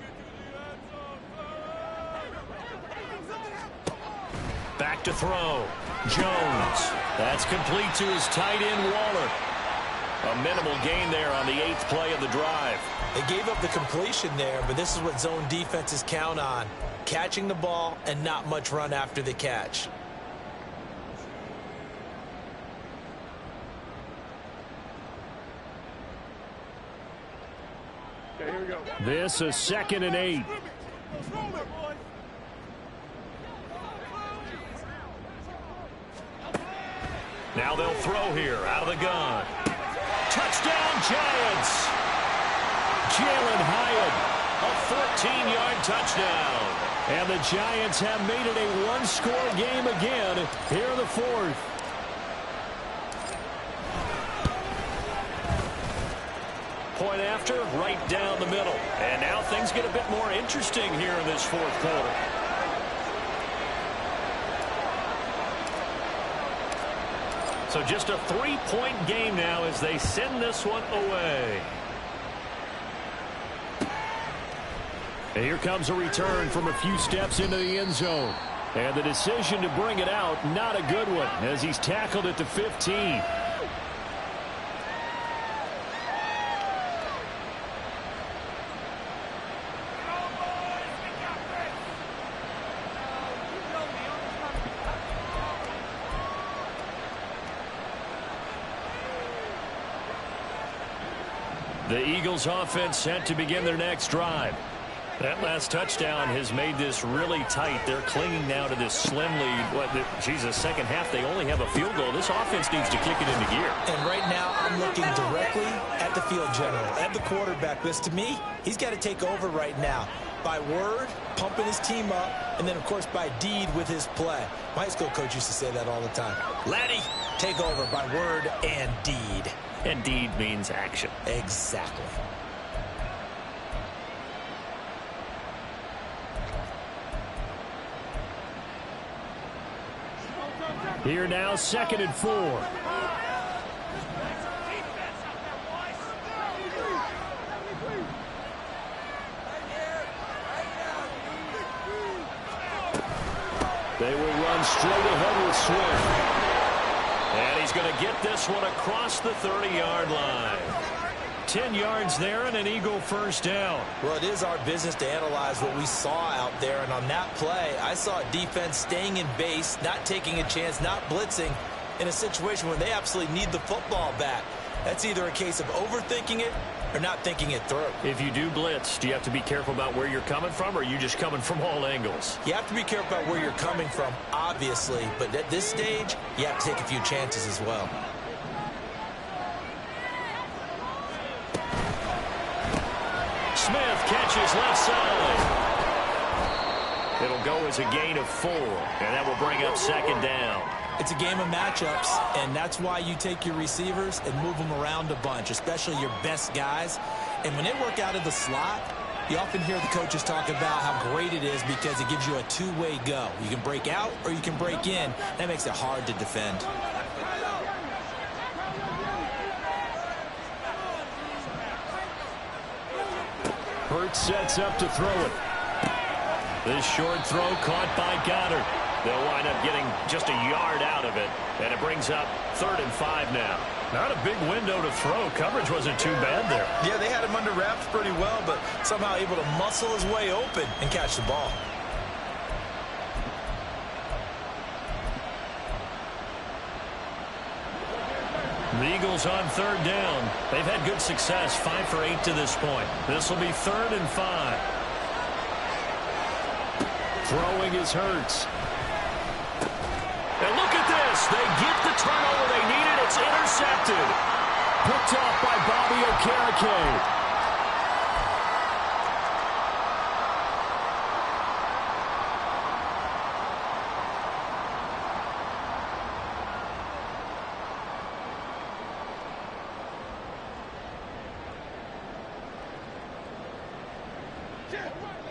Back to throw. Jones. That's complete to his tight end, Waller. A minimal gain there on the 8th play of the drive. They gave up the completion there, but this is what zone defenses count on. Catching the ball and not much run after the catch. This is 2nd and 8. Now they'll throw here out of the gun. Touchdown Giants. Jalen Hyatt. A 14-yard touchdown. And the Giants have made it a one-score game again here in the 4th. Point after, right down the middle. And now things get a bit more interesting here in this 4th quarter. So just a 3-point game now as they send this one away. And here comes a return from a few steps into the end zone. And the decision to bring it out, not a good one, as he's tackled at the 15. The Eagles offense set to begin their next drive. That last touchdown has made this really tight. They're clinging now to this slim lead. Second half, they only have a field goal. This offense needs to kick it into gear. And right now, I'm looking directly at the field general, at the quarterback. Because to me, he's got to take over right now. By word, pumping his team up, and then, of course, by deed with his play. My high school coach used to say that all the time. Laddie, take over by word and deed. And deed means action. Exactly. Here now, 2nd and 4. They will run straight ahead with Swift. And he's going to get this one across the 30-yard line. 10 yards there and an Eagle 1st down. Well, it is our business to analyze what we saw out there. And on that play, I saw a defense staying in base, not taking a chance, not blitzing in a situation where they absolutely need the football back. That's either a case of overthinking it or not thinking it through. If you do blitz, do you have to be careful about where you're coming from, or are you just coming from all angles? You have to be careful about where you're coming from, obviously. But at this stage, you have to take a few chances as well. Smith catches left side. It'll go as a gain of 4, and that will bring up second down. It's a game of matchups, and that's why you take your receivers and move them around a bunch, especially your best guys. And when they work out of the slot, you often hear the coaches talk about how great it is because it gives you a two-way go. You can break out or you can break in. That makes it hard to defend. Hurts sets up to throw it. This short throw caught by Goddard. They'll wind up getting just a yard out of it, and it brings up 3rd and 5 now. Not a big window to throw. Coverage wasn't too bad there. Yeah, they had him under wraps pretty well, but somehow able to muscle his way open and catch the ball. The Eagles on 3rd down. They've had good success, 5 for 8 to this point. This will be 3rd and 5. Throwing is Hurts. And look at this. They get the turnover they needed. It's intercepted. Picked off by Bobby Okereke.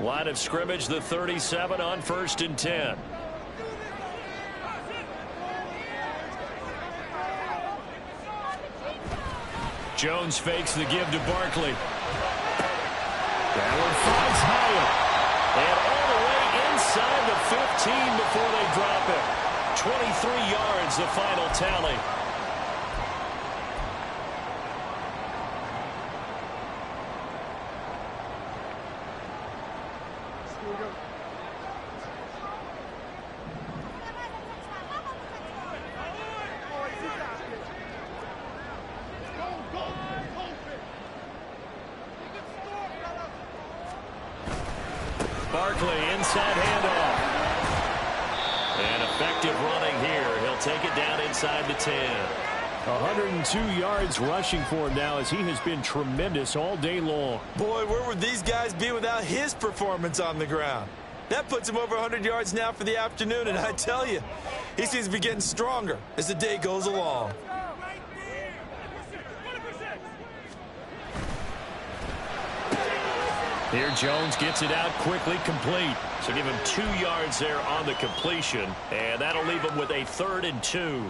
Line of scrimmage, the 37 on 1st and 10. Jones fakes the give to Barkley. That one finds Hyatt. And all the way inside the 15 before they drop it. 23 yards, the final tally. Barkley, inside handoff. And effective running here. He'll take it down inside the 10. 102 yards rushing for him now as he has been tremendous all day long. Boy, where would these guys be without his performance on the ground? That puts him over 100 yards now for the afternoon, and I tell you, he seems to be getting stronger as the day goes along. Here Jones gets it out quickly, complete. So give him 2 yards there on the completion, and that'll leave him with a 3rd and 2.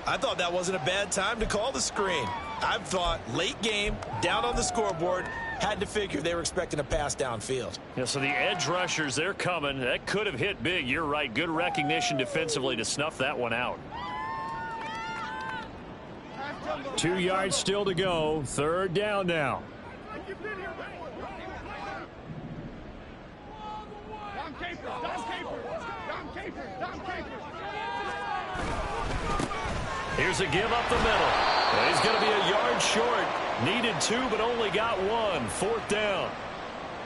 I thought that wasn't a bad time to call the screen. I thought late game, down on the scoreboard, had to figure they were expecting a pass downfield. Yeah, so the edge rushers, they're coming. That could have hit big. You're right. Good recognition defensively to snuff that one out. 2 yards still to go. 3rd down now. Here's a give up the middle. Well, he's going to be a yard short. Needed 2, but only got 1. 4th down.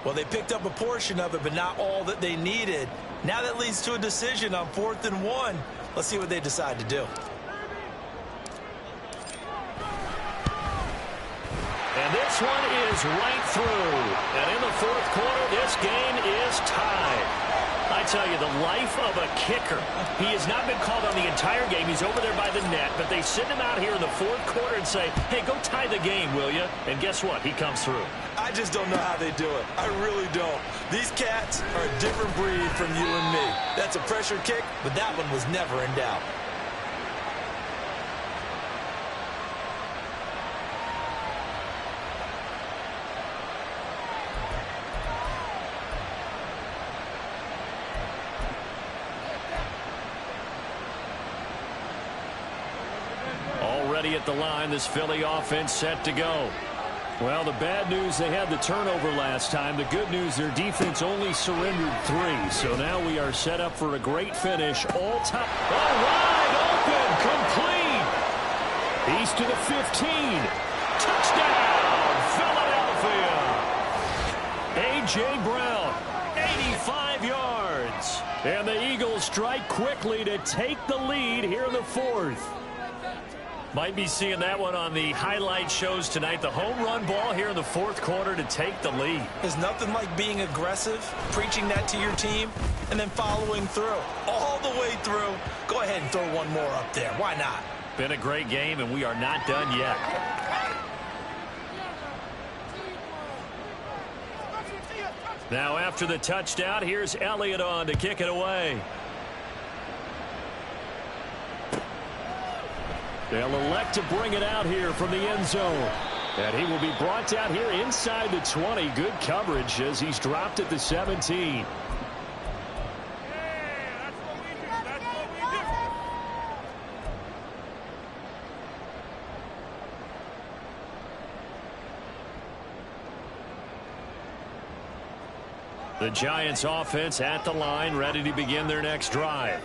Well, they picked up a portion of it, but not all that they needed. Now that leads to a decision on 4th and 1. Let's see what they decide to do. And this one is right through. And in the 4th quarter, this game is tied. I tell you, the life of a kicker. He has not been called on the entire game. He's over there by the net, but they send him out here in the 4th quarter and say, hey, go tie the game, will you? And guess what? He comes through. I just don't know how they do it. I really don't. These cats are a different breed from you and me. That's a pressure kick, but that one was never in doubt. Already at the line, this Philly offense set to go. Well, the bad news, they had the turnover last time. The good news, their defense only surrendered 3. So now we are set up for a great finish. All time. Oh, wide open, complete. He's to the 15. Touchdown, Philadelphia. A.J. Brown, 85 yards. And the Eagles strike quickly to take the lead here in the 4th. Might be seeing that one on the highlight shows tonight. The home run ball here in the fourth quarter to take the lead. There's nothing like being aggressive, preaching that to your team, and then following through. All the way through. Go ahead and throw one more up there. Why not? Been a great game, and we are not done yet. Now after the touchdown, here's Elliott on to kick it away. They'll elect to bring it out here from the end zone. And he will be brought down here inside the 20. Good coverage as he's dropped at the 17. The Giants offense at the line, ready to begin their next drive.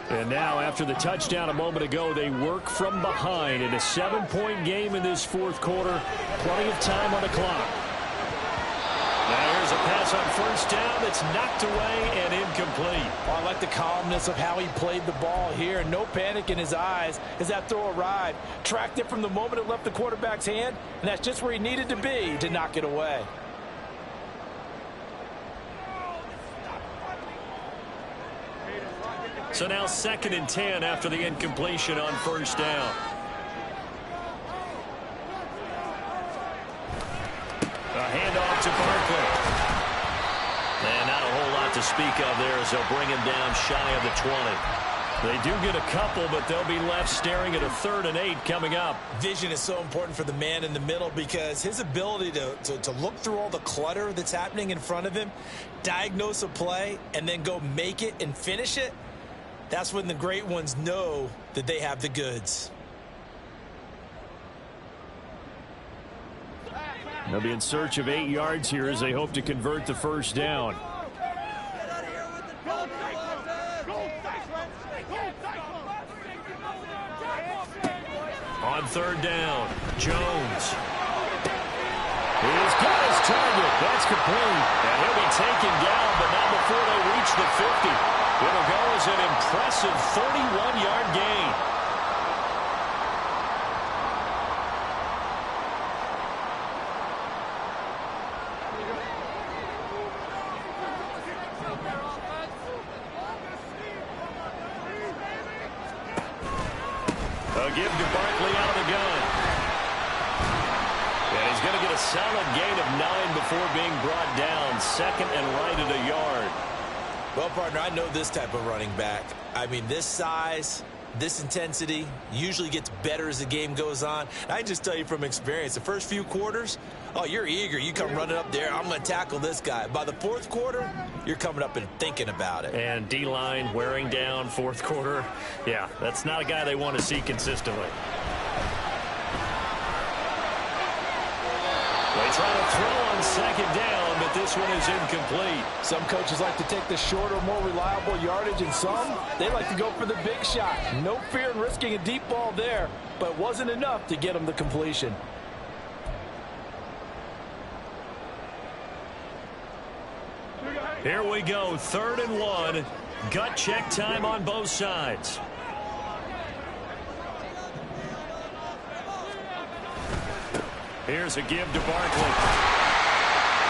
And now, after the touchdown a moment ago, they work from behind in a 7-point game in this fourth quarter. Plenty of time on the clock. Now here's a pass on first down that's knocked away and incomplete. I like the calmness of how he played the ball here. No panic in his eyes as that throw arrived. Tracked it from the moment it left the quarterback's hand, and that's just where he needed to be to knock it away. So now 2nd and 10 after the incompletion on first down. A handoff to Barkley. And not a whole lot to speak of there as they'll bring him down shy of the 20. They do get a couple, but they'll be left staring at a 3rd and 8 coming up. Vision is so important for the man in the middle because his ability to look through all the clutter that's happening in front of him, diagnose a play, and then go make it and finish it. That's when the great ones know that they have the goods. They'll be in search of 8 yards here as they hope to convert the first down. On 3rd down, Jones. He's got his target. That's complete. And he'll be taken down, but not before they reach the 50. It'll go as an impressive 31-yard gain. A give to Barkley out of the gun. And he's going to get a solid gain of 9 before being brought down. 2nd and right at a yard. Well, partner, I know this type of running back. I mean, this size, this intensity usually gets better as the game goes on. I just tell you from experience, the first few quarters, oh, you're eager. You come running up there. I'm going to tackle this guy. By the 4th quarter, you're coming up and thinking about it. And D-line wearing down 4th quarter. Yeah, that's not a guy they want to see consistently. They try to throw on 2nd down, but this one is incomplete. Some coaches like to take the shorter, more reliable yardage, and some, they like to go for the big shot. No fear in risking a deep ball there, but it wasn't enough to get them the completion. Here we go, 3rd and 1. Gut check time on both sides. Here's a give to Barkley.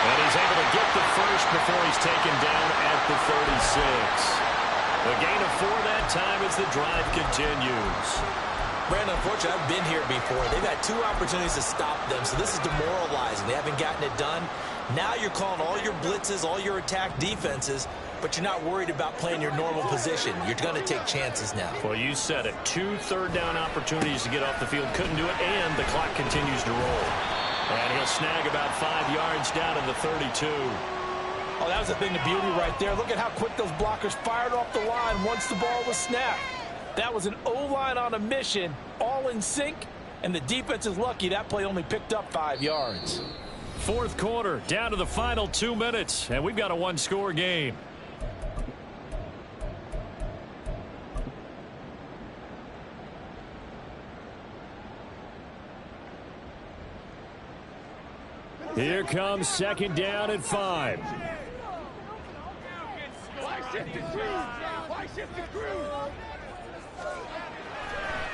And he's able to get the first before he's taken down at the 36. A gain of 4 that time as the drive continues. Brandon, unfortunately, I've been here before. They've had 2 opportunities to stop them, so this is demoralizing. They haven't gotten it done. Now you're calling all your blitzes, all your attack defenses, but you're not worried about playing your normal position. You're going to take chances now. Well, you said it. 2 third-down opportunities to get off the field. Couldn't do it, and the clock continues to roll. And he'll snag about 5 yards down in the 32. Oh, that was a thing of beauty right there. Look at how quick those blockers fired off the line once the ball was snapped. That was an O-line on a mission, all in sync, and the defense is lucky that play only picked up 5 yards. 4th quarter, down to the final 2 minutes, and we've got a 1-score game. Here comes 2nd down and 5.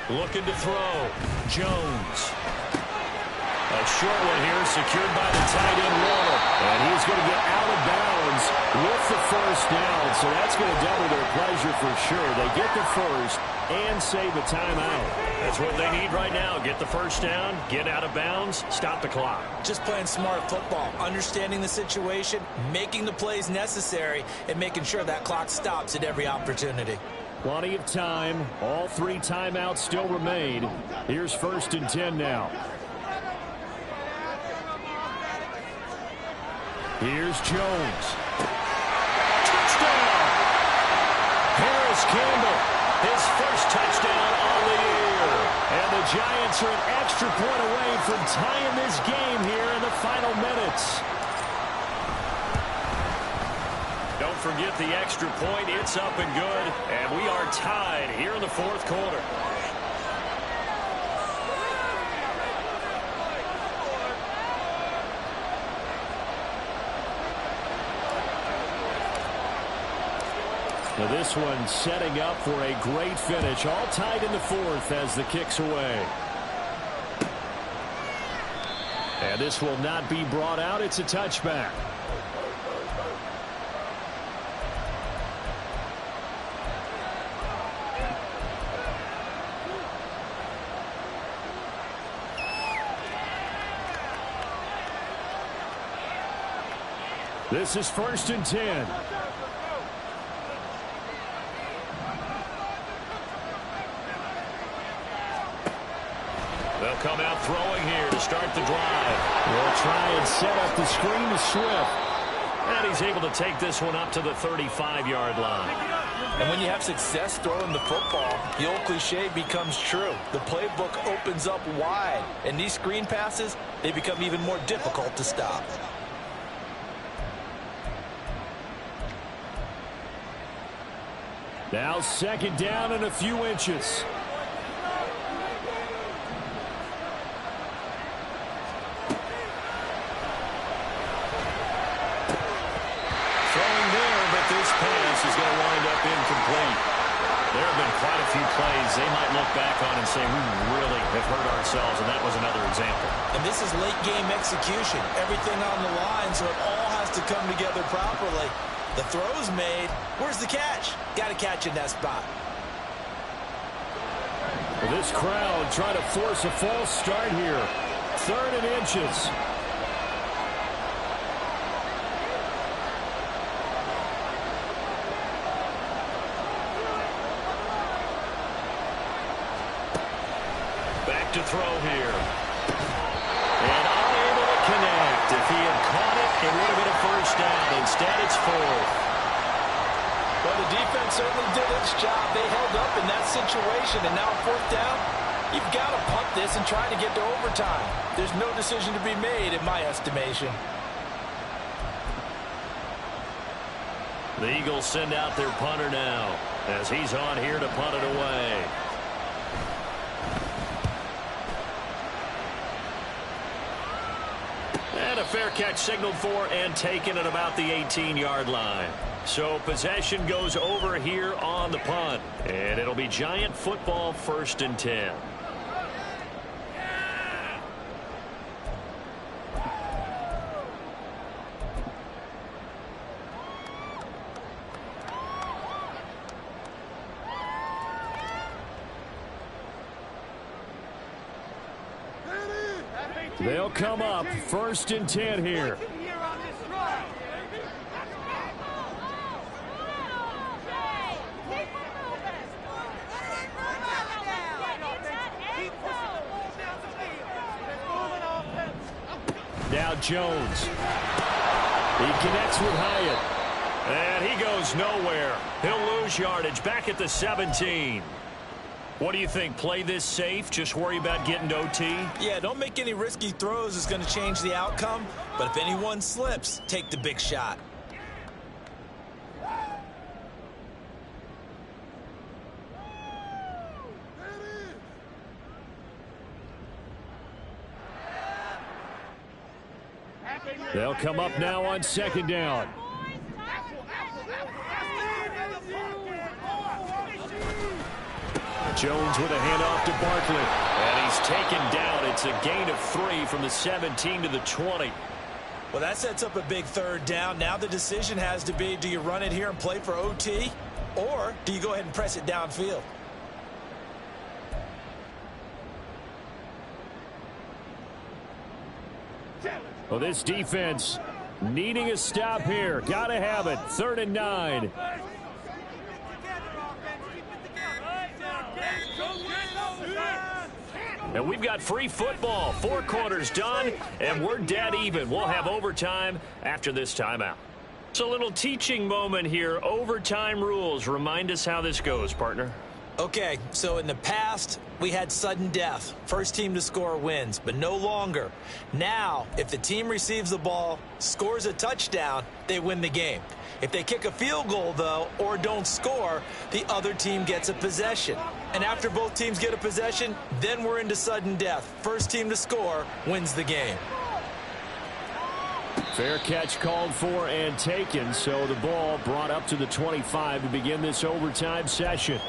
Looking to throw. Jones. A short one here, secured by the tight end Warner. And he's going to get out of bounds with the first down. So that's going to double their pleasure for sure. They get the first and save a timeout. That's what they need right now. Get the first down, get out of bounds, stop the clock. Just playing smart football, understanding the situation, making the plays necessary, and making sure that clock stops at every opportunity. Plenty of time. All 3 timeouts still remain. Here's 1st and 10 now. Here's Jones. Touchdown! Harris Campbell, his first touchdown on the year. And the Giants are an extra point away from tying this game here in the final minutes. Don't forget the extra point. It's up and good. And we are tied here in the 4th quarter. Now this one setting up for a great finish. All tied in the 4th as the kick's away. And this will not be brought out. It's a touchback. This is 1st and 10. They'll come out throwing here to start the drive. They'll try and set up the screen to Swift. And he's able to take this one up to the 35-yard line. And when you have success throwing the football, the old cliche becomes true. The playbook opens up wide. And these screen passes, they become even more difficult to stop. Now 2nd down and a few inches. This pass is going to wind up incomplete. There have been quite a few plays they might look back on and say, we really have hurt ourselves, and that was another example. And this is late-game execution. Everything on the line, so it all has to come together properly. The throw's made. Where's the catch? Got to catch in that spot. This crowd trying to force a false start here. 3rd and inches. To throw here. And unable to connect. If he had caught it, it would have been a first down. Instead, it's 4th. Well, the defense certainly did its job. They held up in that situation, and now 4th down, you've got to punt this and try to get to overtime. There's no decision to be made, in my estimation. The Eagles send out their punter now as he's on here to punt it away. And a fair catch signaled for and taken at about the 18-yard line. So possession goes over here on the punt. And it'll be Giant football 1st and 10. They'll come up 1st and 10 here. Now Jones. He connects with Hyatt. And he goes nowhere. He'll lose yardage back at the 17. What do you think? Play this safe? Just worry about getting to OT? Yeah, don't make any risky throws. It's going to change the outcome. But if anyone slips, take the big shot. They'll come up now on 2nd down. Jones with a handoff to Barkley. And he's taken down. It's a gain of 3 from the 17 to the 20. Well, that sets up a big third down. Now the decision has to be, do you run it here and play for OT, or do you go ahead and press it downfield? Well, this defense needing a stop here. Got to have it. 3rd and 9. And we've got free football. 4 quarters done, and we're dead even. We'll have overtime after this timeout. It's a little teaching moment here. Overtime rules. Remind us how this goes, partner. Okay, so in the past, we had sudden death. First team to score wins, but no longer. Now, if the team receives the ball, scores a touchdown, they win the game. If they kick a field goal, though, or don't score, the other team gets a possession. And after both teams get a possession, then we're into sudden death. First team to score wins the game. Fair catch called for and taken, so the ball brought up to the 25 to begin this overtime session.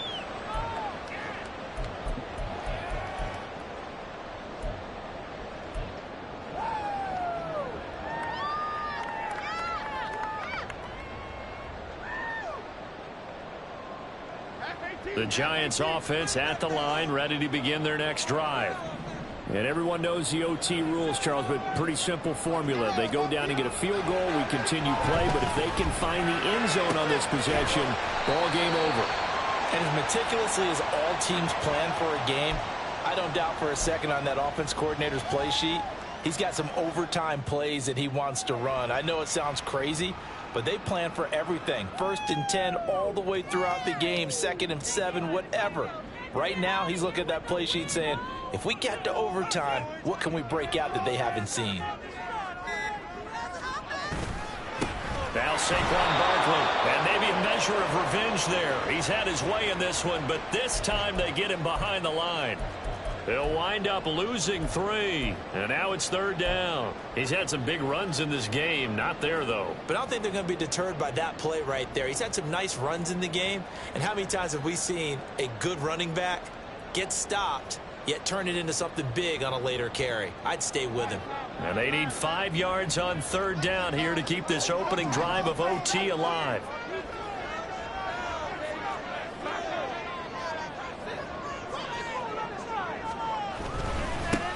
The Giants offense at the line, ready to begin their next drive. And everyone knows the OT rules, Charles, but pretty simple formula. They go down and get a field goal, we continue play, but if they can find the end zone on this possession, ball game over. And as meticulously as all teams plan for a game, I don't doubt for a second on that offense coordinator's play sheet, he's got some overtime plays that he wants to run. I know it sounds crazy, but they plan for everything. 1st and 10 all the way throughout the game, 2nd and 7, whatever. Right now, he's looking at that play sheet saying, if we get to overtime, what can we break out that they haven't seen? Now Saquon Barkley, and maybe a measure of revenge there. He's had his way in this one, but this time they get him behind the line. They'll wind up losing 3, and now it's 3rd down. He's had some big runs in this game, not there, though. But I don't think they're going to be deterred by that play right there. He's had some nice runs in the game, and how many times have we seen a good running back get stopped, yet turn it into something big on a later carry? I'd stay with him. And they need 5 yards on 3rd down here to keep this opening drive of OT alive.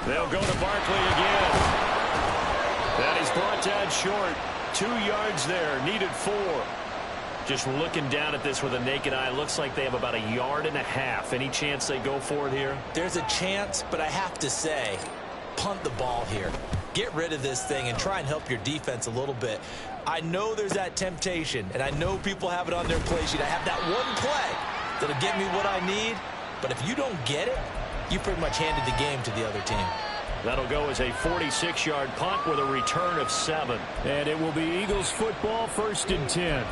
They'll go to Barkley again. And he's brought down short. 2 yards there. Needed 4. Just looking down at this with a naked eye, looks like they have about 1.5 yards. Any chance they go for it here? There's a chance, but I have to say, punt the ball here. Get rid of this thing and try and help your defense a little bit. I know there's that temptation, and I know people have it on their play sheet. I have that one play that'll get me what I need, but if you don't get it, you pretty much handed the game to the other team. That'll go as a 46-yard punt with a return of 7. And it will be Eagles football, 1st and 10.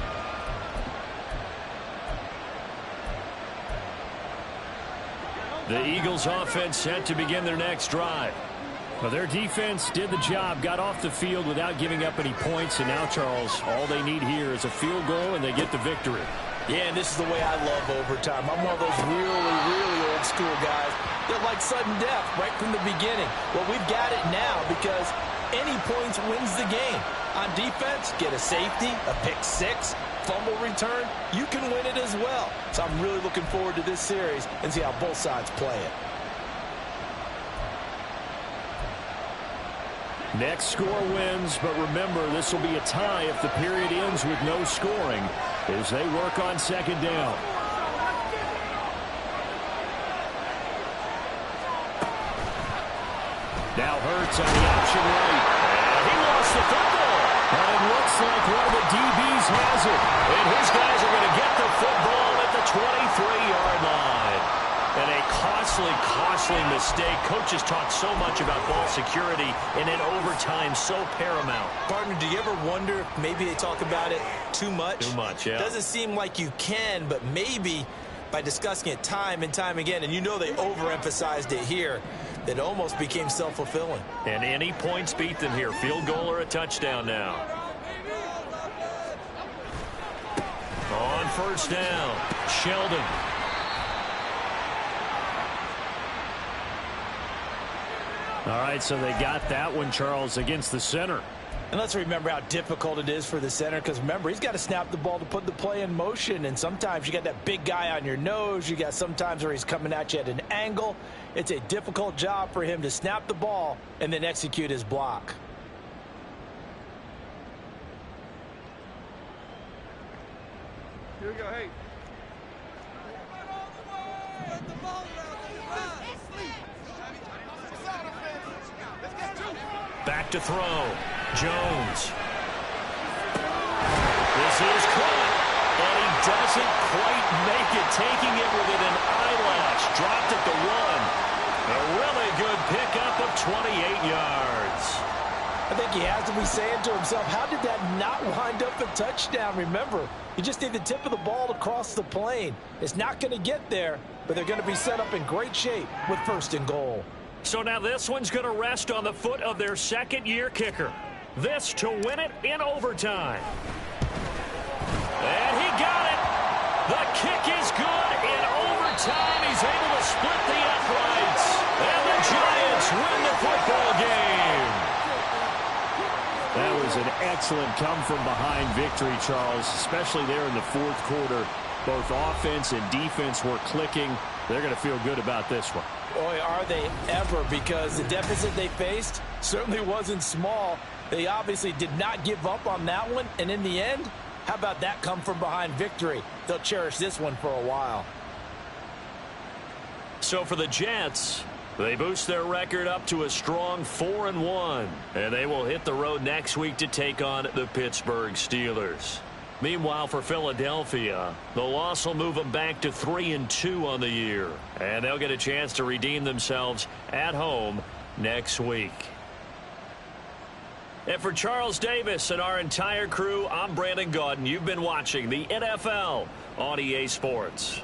The Eagles offense set to begin their next drive. Well, their defense did the job, got off the field without giving up any points, and now, Charles, all they need here is a field goal, and they get the victory. Yeah, and this is the way I love overtime. I'm one of those really old school guys that like sudden death right from the beginning. Well, we've got it now because any points wins the game. On defense, get a safety, a pick 6, fumble return, you can win it as well. So I'm really looking forward to this series and see how both sides play it. Next score wins, but remember, this will be a tie if the period ends with no scoring as they work on 2nd down. Now Hurts on the option right. And he lost the football. And it looks like one of the DBs has it. And his guys are going to get the football at the 23-yard line. And a costly mistake. Coaches talk so much about ball security, and in overtime, so paramount. Partner, do you ever wonder if maybe they talk about it too much? Too much, yeah. Doesn't seem like you can, but maybe by discussing it time and time again, and you know they overemphasized it here, that almost became self-fulfilling. And any points beat them here. Field goal or a touchdown now. On 1st down, Sheldon. All right, so they got that one, Charles, against the center. And let's remember how difficult it is for the center, because remember, he's got to snap the ball to put the play in motion, and sometimes you got that big guy on your nose. You got sometimes where he's coming at you at an angle. It's a difficult job for him to snap the ball and then execute his block. Here we go, hey. Back to throw. Jones. This is caught. And he doesn't quite make it. Taking it within an eyelash. Dropped at the 1. A really good pickup of 28 yards. I think he has to be saying to himself, how did that not wind up a touchdown? Remember, you just need the tip of the ball to cross the plane. It's not going to get there, but they're going to be set up in great shape with 1st and goal. So now this one's going to rest on the foot of their second-year kicker. This to win it in overtime. And he got it. The kick is good in overtime. He's able to split the uprights. And the Giants win the football game. That was an excellent come-from-behind victory, Charles, especially there in the 4th quarter. Both offense and defense were clicking. They're going to feel good about this one. Boy, are they ever, because the deficit they faced certainly wasn't small. They obviously did not give up on that one, and in the end, how about that come-from-behind victory? They'll cherish this one for a while. So for the Jets, they boost their record up to a strong 4-1, and they will hit the road next week to take on the Pittsburgh Steelers. Meanwhile, for Philadelphia, the loss will move them back to 3-2 on the year, and they'll get a chance to redeem themselves at home next week. And for Charles Davis and our entire crew, I'm Brandon Gaudin. You've been watching the NFL on EA Sports.